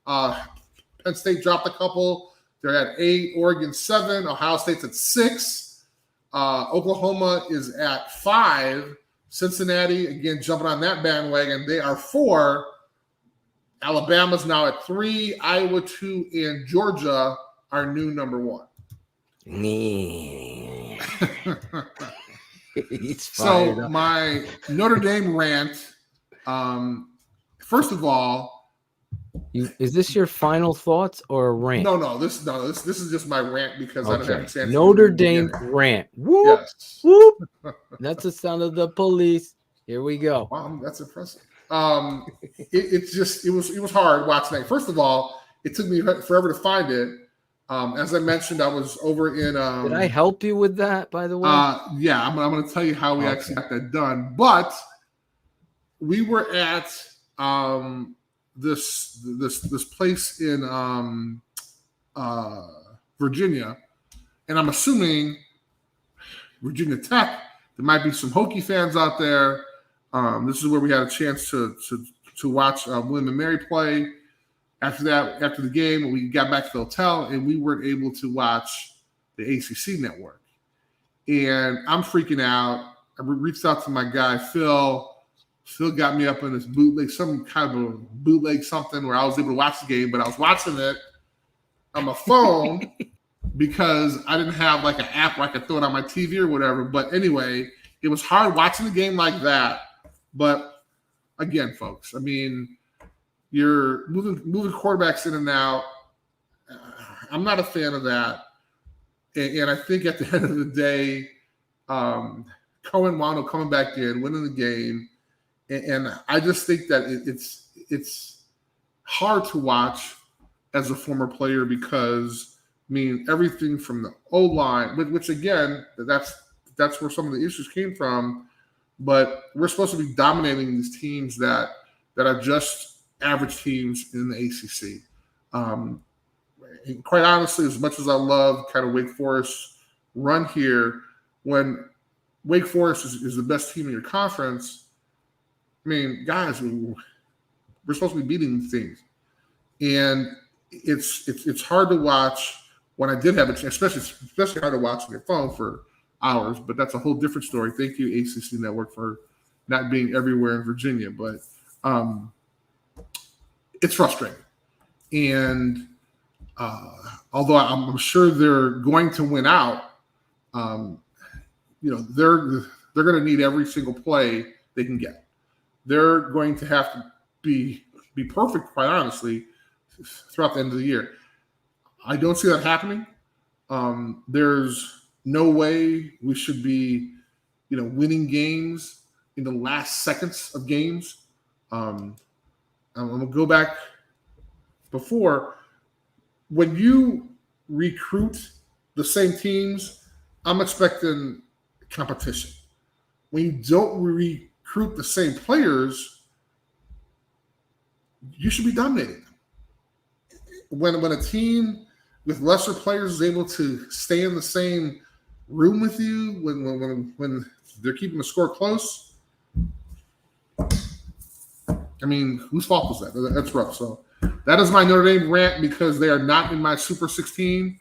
Penn State dropped a couple. They're at 8. Oregon 7. Ohio State's at 6. Oklahoma is at 5. Cincinnati, again, jumping on that bandwagon. They are 4. Alabama's now at 3. Iowa 2 and Georgia are new number 1. So my Notre Dame rant, first of all,
Is this your final thoughts or a rant?
No. This is just my rant because I don't have a chance.
Notre Dame rant. Whoop,
Yes.
whoop. That's the sound of the police. Here we go.
Wow, that's impressive. It was hard watching that. First of all, it took me forever to find it. As I mentioned, I was over in.
Did I help you with that, by the way?
Yeah, I'm going to tell you how we actually got that done. But we were at this place in Virginia, and I'm assuming Virginia Tech. There might be some Hokie fans out there. This is where we had a chance to watch William and Mary play. After the game, we got back to the hotel, and we weren't able to watch the ACC network. And I'm freaking out. I reached out to my guy, Phil. Phil got me up in this bootleg, some kind of a bootleg something where I was able to watch the game, but I was watching it on my phone because I didn't have like an app where I could throw it on my TV or whatever. But anyway, it was hard watching the game like that. But again, folks, I mean, you're moving quarterbacks in and out. I'm not a fan of that. And I think at the end of the day, Cohen wound up coming back in, winning the game. And I just think that it's hard to watch as a former player because, I mean, everything from the O-line, which again, that's where some of the issues came from. But we're supposed to be dominating these teams that are just average teams in the ACC. And quite honestly, as much as I love kind of Wake Forest run here, when Wake Forest is the best team in your conference, I mean, guys, we're supposed to be beating these teams. And it's hard to watch when I did have a chance, especially hard to watch on your phone for hours, but that's a whole different story. Thank you, ACC Network, for not being everywhere in Virginia. But it's frustrating. And although I'm sure they're going to win out, they're going to need every single play they can get. They're going to have to be perfect, quite honestly, throughout the end of the year. I don't see that happening. There's no way we should be, winning games in the last seconds of games. I'm going to go back before. When you recruit the same teams, I'm expecting competition. When you don't recruit the same players, you should be dominating them. When a team with lesser players is able to stay in the same room with you, when they're keeping the score close, I mean, whose fault was that? That's rough. So that is my Notre Dame rant because they are not in my Super 16.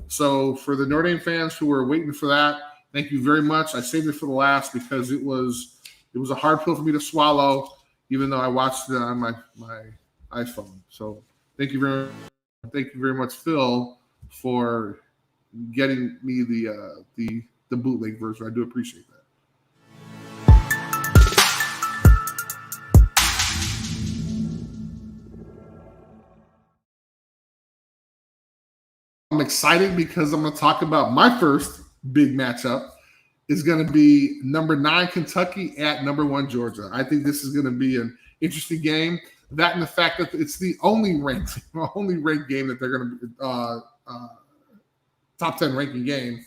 So for the Notre Dame fans who were waiting for that, thank you very much. I saved it for the last because it was a hard pill for me to swallow, even though I watched it on my iPhone. So thank you very much, Phil, for getting me the bootleg version. I do appreciate that. I'm excited because I'm going to talk about my first big matchup. Is going to be number 9 Kentucky at number 1 Georgia. I think this is going to be an interesting game. That and the fact that it's the only ranked game that they're going to top 10 ranking game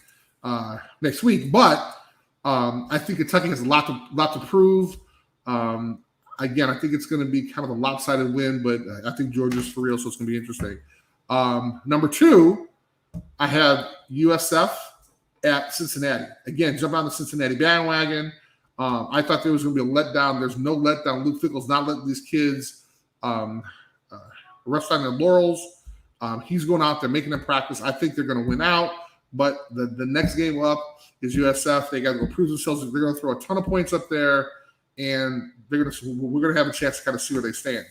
next week. But I think Kentucky has a lot to prove. Again, I think it's going to be kind of a lopsided win, but I think Georgia's for real, so it's going to be interesting. Number 2, I have USF at Cincinnati. Again, jump on the Cincinnati bandwagon. I thought there was going to be a letdown. There's no letdown. Luke Fickell's not letting these kids rest on their laurels. He's going out there making them practice. I think they're going to win out. But the next game up is USF. They got to go prove themselves. They're going to throw a ton of points up there, and we're going to have a chance to kind of see where they stand.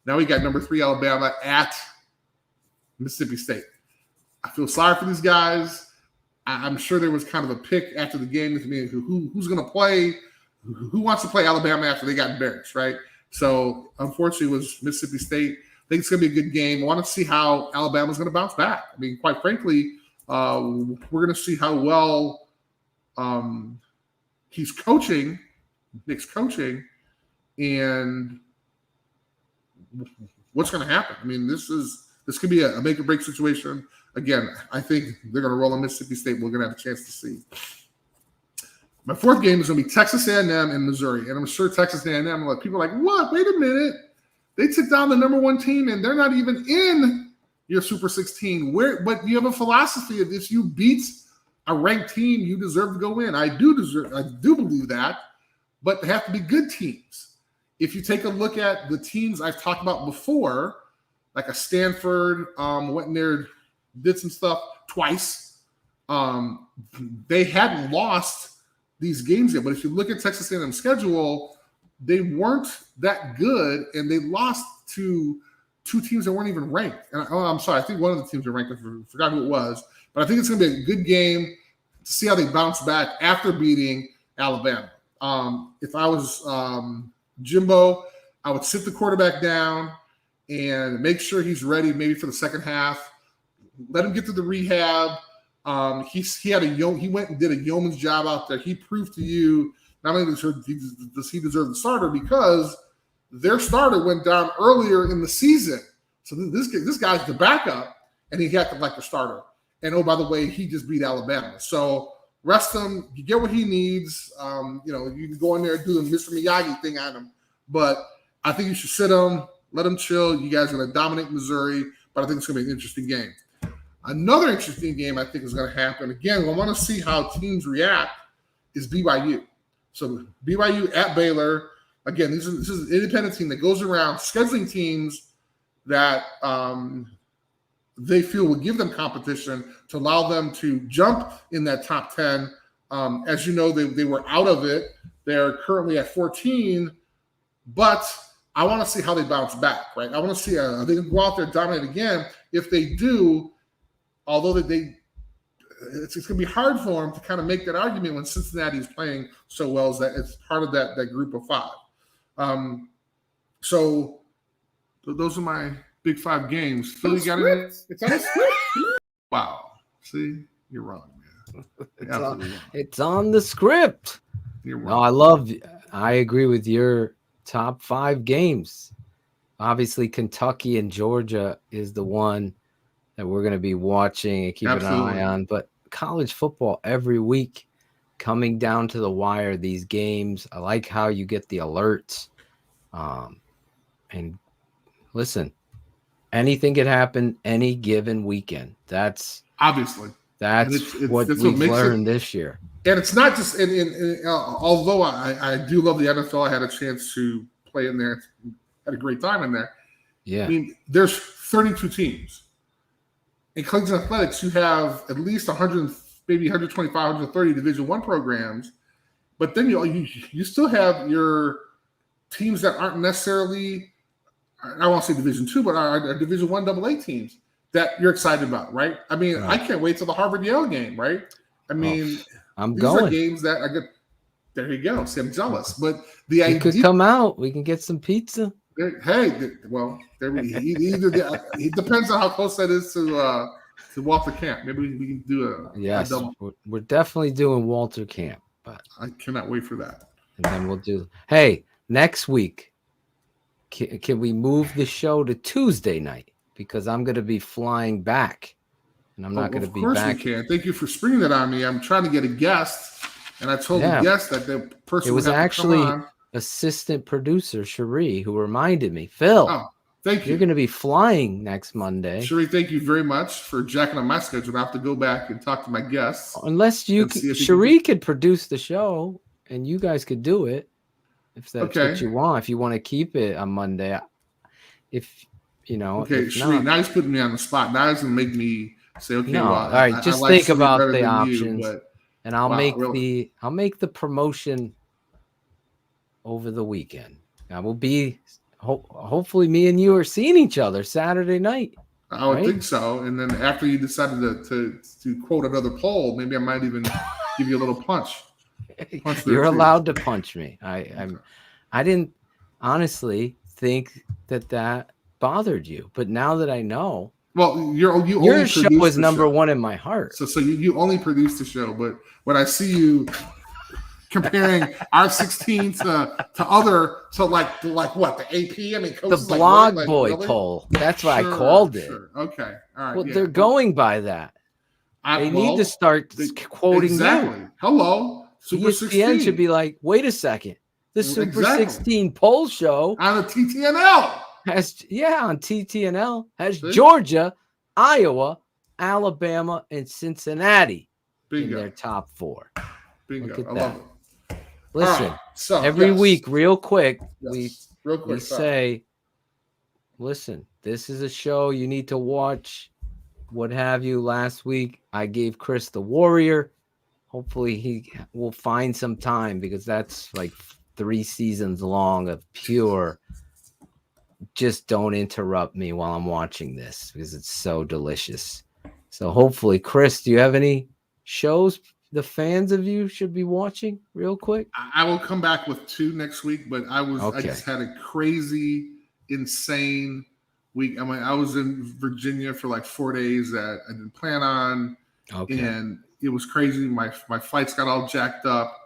Now we got number 3 Alabama at Mississippi State. I feel sorry for these guys. I'm sure there was kind of a pick after the game with me who's going to play, who wants to play Alabama after they got embarrassed, right? So unfortunately, it was Mississippi State. think it's going to be a good game. I want to see how Alabama's going to bounce back. I mean, quite frankly, we're going to see how well he's coaching, Nick's coaching, and what's going to happen. I mean, this could be a make or break situation. Again, I think they're going to roll on Mississippi State. We're going to have a chance to see. My fourth game is going to be Texas A&M and Missouri, and I'm sure Texas A&M, like, people are like, what? Wait a minute. They took down the number 1 team, and they're not even in your Super 16. But you have a philosophy of if you beat a ranked team, you deserve to go in. I do believe that, but they have to be good teams. If you take a look at the teams I've talked about before, like a Stanford, went in there, did some stuff twice. They hadn't lost these games yet, but if you look at Texas A&M's schedule, they weren't that good, and they lost to 2 teams that weren't even ranked. And I'm sorry, I think one of the teams are ranked. I forgot who it was, but I think it's going to be a good game to see how they bounce back after beating Alabama. If I was Jimbo, I would sit the quarterback down and make sure he's ready maybe for the second half. Let him get to the rehab. He went and did a yeoman's job out there. He proved to you not only does he deserve the starter, because their starter went down earlier in the season. So this guy's the backup, and he got like the starter. And oh, by the way, he just beat Alabama. So rest him. You get what he needs. You can go in there and do the Mr. Miyagi thing on him. But I think you should sit him, let him chill. You guys are going to dominate Missouri, but I think it's going to be an interesting game. Another interesting game I think is going to happen. Again, I want to see how teams react is BYU. So BYU at Baylor. Again, this is an independent team that goes around scheduling teams that they feel will give them competition to allow them to jump in that top 10. As you know, they were out of it. They're currently at 14, but I want to see how they bounce back, right? I want to see are they going to go out there and dominate again? If they do, although it's going to be hard for them to kind of make that argument when Cincinnati is playing so well, as that it's part of that group of 5. So those are my big 5 games. Philly got it. It's on the script. Wow. See, you're wrong, man.
It's on the script.
You're wrong.
No, I agree with your top 5 games. Obviously, Kentucky and Georgia is the one that we're going to be watching and keeping an eye on. But college football every week coming down to the wire, these games. I like how you get the alerts. And listen, anything could happen any given weekend. That's
obviously
what we've learned this year.
And it's not just although I do love the NFL, I had a chance to play in there, had a great time in there.
Yeah.
I mean, there's 32 teams. In collegiate athletics, you have at least 100, maybe 125, 130 Division I programs, but then you still have your teams that aren't necessarily, I won't say Division II, but are Division I AA teams that you're excited about, right? I mean, right. I can't wait till the Harvard-Yale game, right? I mean, these are games that I get. There you go. See, I'm jealous, but the idea
could come out. We can get some pizza.
Hey, well, it depends on how close that is to Walter Camp. Maybe we can do a double.
We're definitely doing Walter Camp, but
I cannot wait for that.
And then we'll do. Hey, next week, can we move the show to Tuesday night, because I'm going to be flying back, and I'm not going to be back.
Of course we can. Thank you for springing that on me. I'm trying to get a guest, and I told the guest that the person
it was actually assistant producer Cherie who reminded me, Phil.
Oh, thank you.
You're going to be flying next Monday.
Cherie, thank you very much for jacking on my schedule. I have to go back and talk to my guests.
Unless Cherie could produce the show and you guys could do it, if that's what you want. If you want to keep it on Monday,
Okay, Cherie, now he's putting me on the spot. Now he's going to make me say, okay,
all right, just think about the options, and I'll make the promotion over the weekend. I will be hopefully me and you are seeing each other Saturday night.
I would think so. And then after you decided to quote another poll, maybe I might even give you a little punch.
You're allowed to punch me. I didn't honestly think that bothered you, but now that I know,
well, you
your
only
show
produce
is
the
number
show.
one in my heart.
So you only produce the show, but when I see you comparing our 16 to like what, the AP? I mean,
The
coaches
blog
like,
boy
really?
poll. That's what I
Sure,
called it.
sure. Okay. All right.
Well,
Yeah.
they're going by that. They need to start quoting
exactly.
you.
Hello, Super
ESPN
16
should be like, wait a second. The Super
Exactly.
16 poll show
on the TTNL
on TTNL has
See?
Georgia, Iowa, Alabama, and Cincinnati in their top 4.
Bingo.
Look at
I
that.
love it.
Listen,
Right. So
every week, real quick,
real quick,
we say, listen, this is a show you need to watch. What have you? Last week, I gave Chris the Warrior. Hopefully, he will find some time because that's like 3 seasons long of pure. Just don't interrupt me while I'm watching this because it's so delicious. So hopefully, Chris, do you have any shows the fans of you should be watching real quick?
I will come back with 2 next week, but I just had a crazy, insane week. I mean, I was in Virginia for like 4 days that I didn't plan on.
Okay.
And it was crazy. My flights got all jacked up,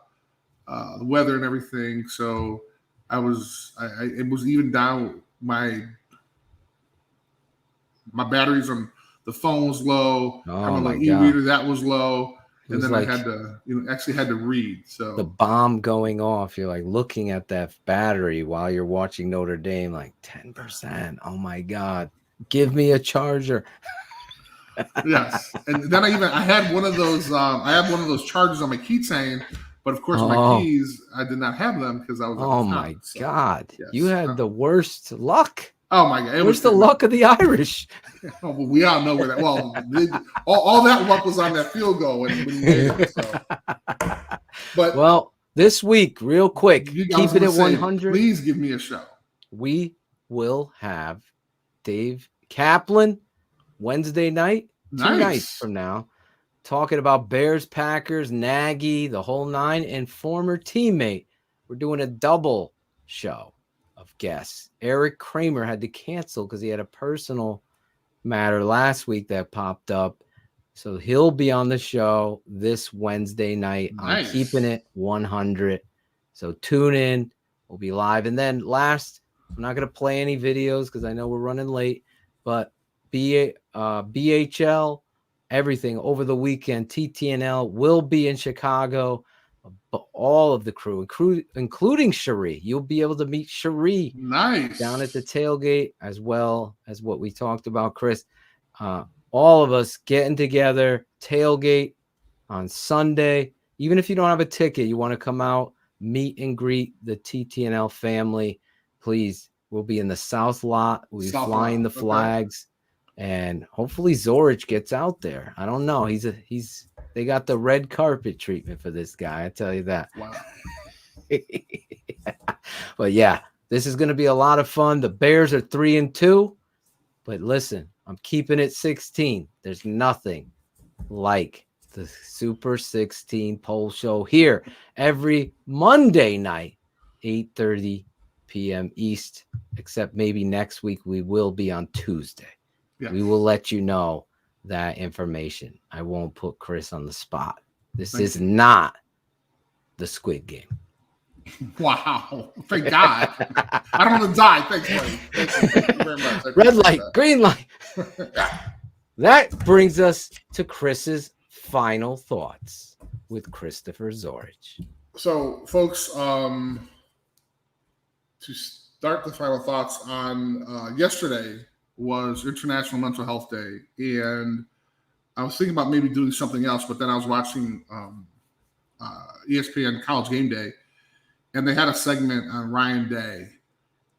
the weather and everything. So it was even down. My batteries on the phone was low.
Oh my
e-reader,
God.
that was low. And then
like
I had to, actually had to read. So
the bomb going off, you're like looking at that battery while you're watching Notre Dame, like 10%. Oh my God. Give me a charger.
Yes. And then I had one of those chargers on my keychain, but of course my keys, I did not have them because I was
my God. Yes. You had the worst luck.
Oh my God.
Where's the luck of the Irish?
Oh, well, we all know where that. Well, all that luck was on that field goal when you made it. So. But
well, this week, real quick, keep it at 100.
Please give me a show.
We will have Dave Kaplan Wednesday night, 2 nights from now, talking about Bears, Packers, Nagy, the whole 9, and former teammate. We're doing a double show of guests. Eric Kramer had to cancel because he had a personal matter last week that popped up. So he'll be on the show this Wednesday night.
Nice.
I'm keeping it 100. So tune in. We'll be live. And then last, I'm not going to play any videos because I know we're running late, but BHL, everything over the weekend. TTNL will be in Chicago. But all of the crew, including Cherie, you'll be able to meet Cherie down at the tailgate, as well as what we talked about, Chris. All of us getting together, tailgate on Sunday. Even if you don't have a ticket, you want to come out, meet and greet the TTNL family, please. We'll be in the South lot. We'll be flying the flags, and hopefully Zorich gets out there. I don't know. They got the red carpet treatment for this guy. I tell you that.
Wow.
But yeah, this is going to be a lot of fun. The Bears are 3-2, but listen, I'm keeping it 16. There's nothing like the Super 16 poll show here every Monday night, 8:30 p.m. East, except maybe next week we will be on Tuesday. Yes. We will let you know that information. I won't put Chris on the spot. This is not the Squid Game.
Wow. Thank God. I don't want to die. Thanks, buddy. Thank you very much.
Red light, green light. That brings us to Chris's final thoughts with Christopher Zorich.
So, folks, to start the final thoughts on yesterday was International Mental Health Day, and I was thinking about maybe doing something else, but then I was watching ESPN College Game Day, and they had a segment on Ryan Day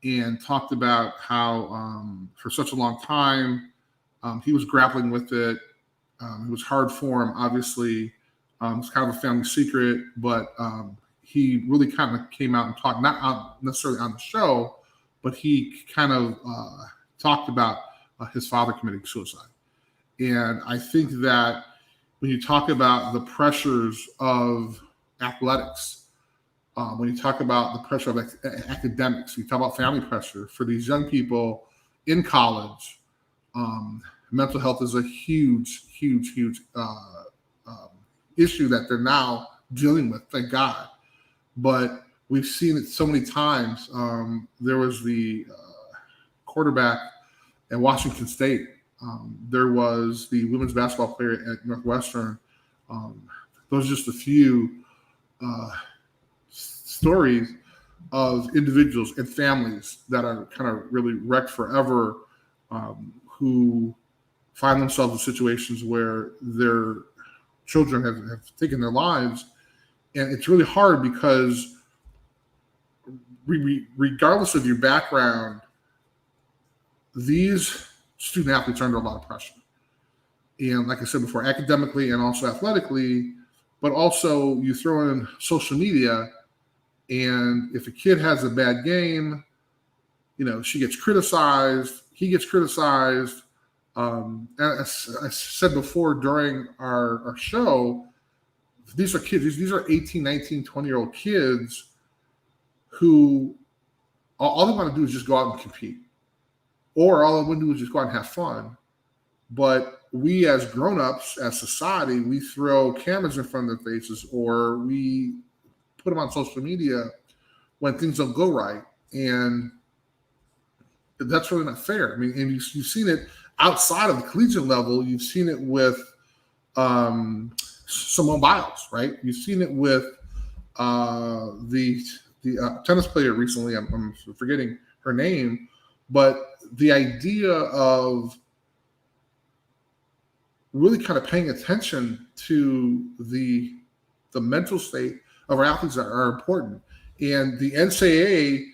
and talked about how for such a long time he was grappling with it. It was hard for him, obviously. It's kind of a family secret, but he really kind of came out and talked, not necessarily on the show, but he kind of talked about his father committing suicide. And I think that when you talk about the pressures of athletics, when you talk about the pressure of academics, you talk about family pressure for these young people in college, mental health is a huge issue that they're now dealing with, thank God. But we've seen it so many times. There was the quarterback at Washington State. There was the women's basketball player at Northwestern. Those are just a few stories of individuals and families that are kind of really wrecked forever, who find themselves in situations where their children have taken their lives. And it's really hard because regardless of your background, these student athletes are under a lot of pressure. And like I said before, academically and also athletically, but also you throw in social media, and if a kid has a bad game, she gets criticized, he gets criticized. As I said before during our show, these are kids, these are 18, 19, 20-year-old kids who all they want to do is just go out and compete. Or all they want to do is just go out and have fun. But we as grown-ups, as society, we throw cameras in front of their faces, or we put them on social media when things don't go right. And that's really not fair. I mean, and you've seen it outside of the collegiate level. You've seen it with Simone Biles, right? You've seen it with the tennis player recently. I'm forgetting her name, but the idea of really kind of paying attention to the mental state of our athletes are important. And the NCAA,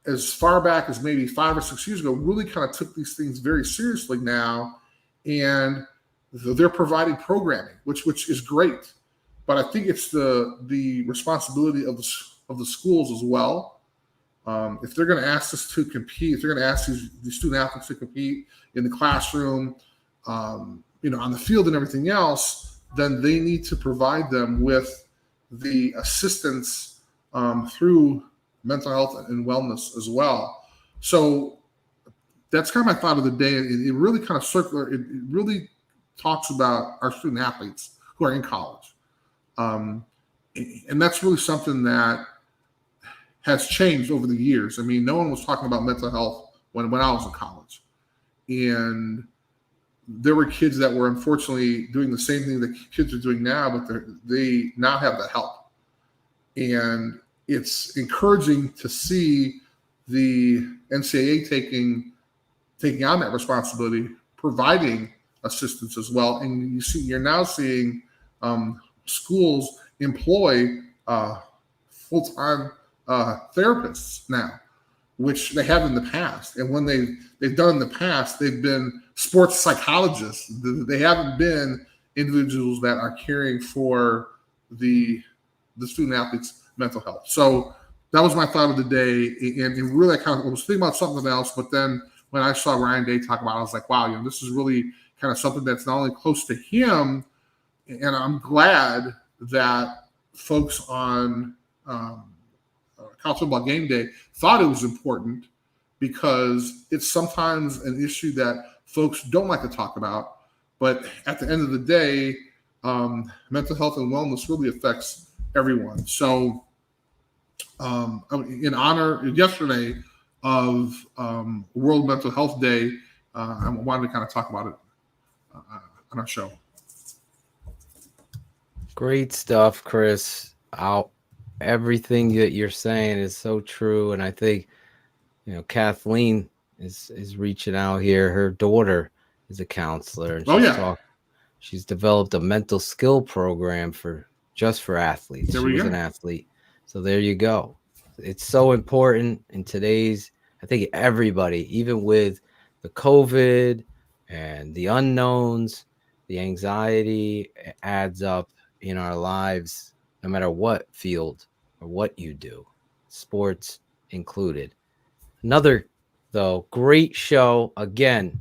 as far back as maybe 5 or 6 years ago, really kind of took these things very seriously now, and they're providing programming, which is great. But I think it's the responsibility of the schools as well. If they're going to ask us to compete, if they're going to ask these student athletes to compete in the classroom, on the field and everything else, then they need to provide them with the assistance through mental health and wellness as well. So that's kind of my thought of the day. It really kind of circular. It really talks about our student athletes who are in college. And that's really something that has changed over the years. I mean, no one was talking about mental health when I was in college. And there were kids that were unfortunately doing the same thing that kids are doing now, but they now have the help. And it's encouraging to see the NCAA taking on that responsibility, providing assistance as well. And you're now seeing schools employ full-time therapists now, which they have in the past. And when they've done in the past, they've been sports psychologists. They haven't been individuals that are caring for the student athletes' mental health. So that was my thought of the day. And really, I was thinking about something else, but then when I saw Ryan Day talk about it, I was like, wow, this is really kind of something that's not only close to him, and I'm glad that folks on college football game day thought it was important, because it's sometimes an issue that folks don't like to talk about. But at the end of the day, mental health and wellness really affects everyone. So in honor yesterday of World Mental Health Day, I wanted to kind of talk about it on our show.
Great stuff, Chris. Everything that you're saying is so true. And I think, Kathleen is reaching out here. Her daughter is a counselor. And she's developed a mental skill program just for athletes. She was an athlete. So there you go. It's so important in today's, I think everybody, even with the COVID and the unknowns, the anxiety adds up in our lives, no matter what field or what you do, sports included. Another, though, great show. Again,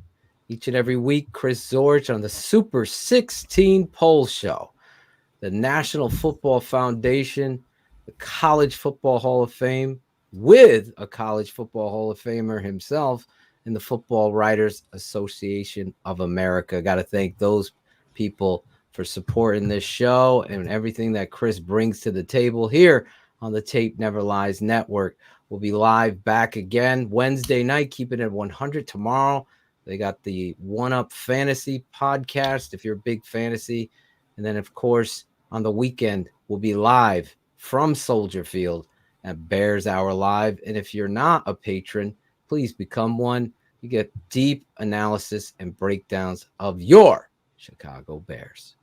each and every week, Chris Zorich on the Super 16 Poll Show, the National Football Foundation, the College Football Hall of Fame, with a College Football Hall of Famer himself, and the Football Writers Association of America. Got to thank those people for supporting this show and everything that Chris brings to the table here on the Tape Never Lies Network. We'll be live back again Wednesday night, keeping it 100 tomorrow. They got the One Up Fantasy podcast if you're a big fantasy. And then, of course, on the weekend, we'll be live from Soldier Field at Bears Hour Live. And if you're not a patron, please become one. You get deep analysis and breakdowns of your Chicago Bears.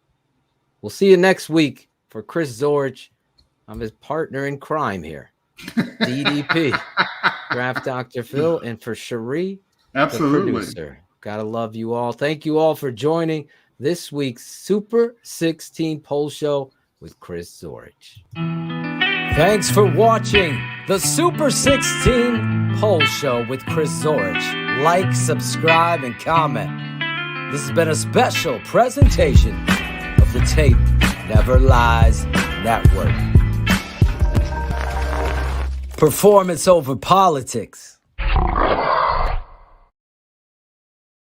We'll see you next week. For Chris Zorich, I'm his partner in crime here. DDP, Draft Dr. Phil, and for Cherie,
absolutely,
the producer. Gotta love you all. Thank you all for joining this week's Super 16 Poll Show with Chris Zorich. Thanks for watching the Super 16 Poll Show with Chris Zorich. Like, subscribe, and comment. This has been a special presentation of the Tape Never Lies Network. Performance over politics.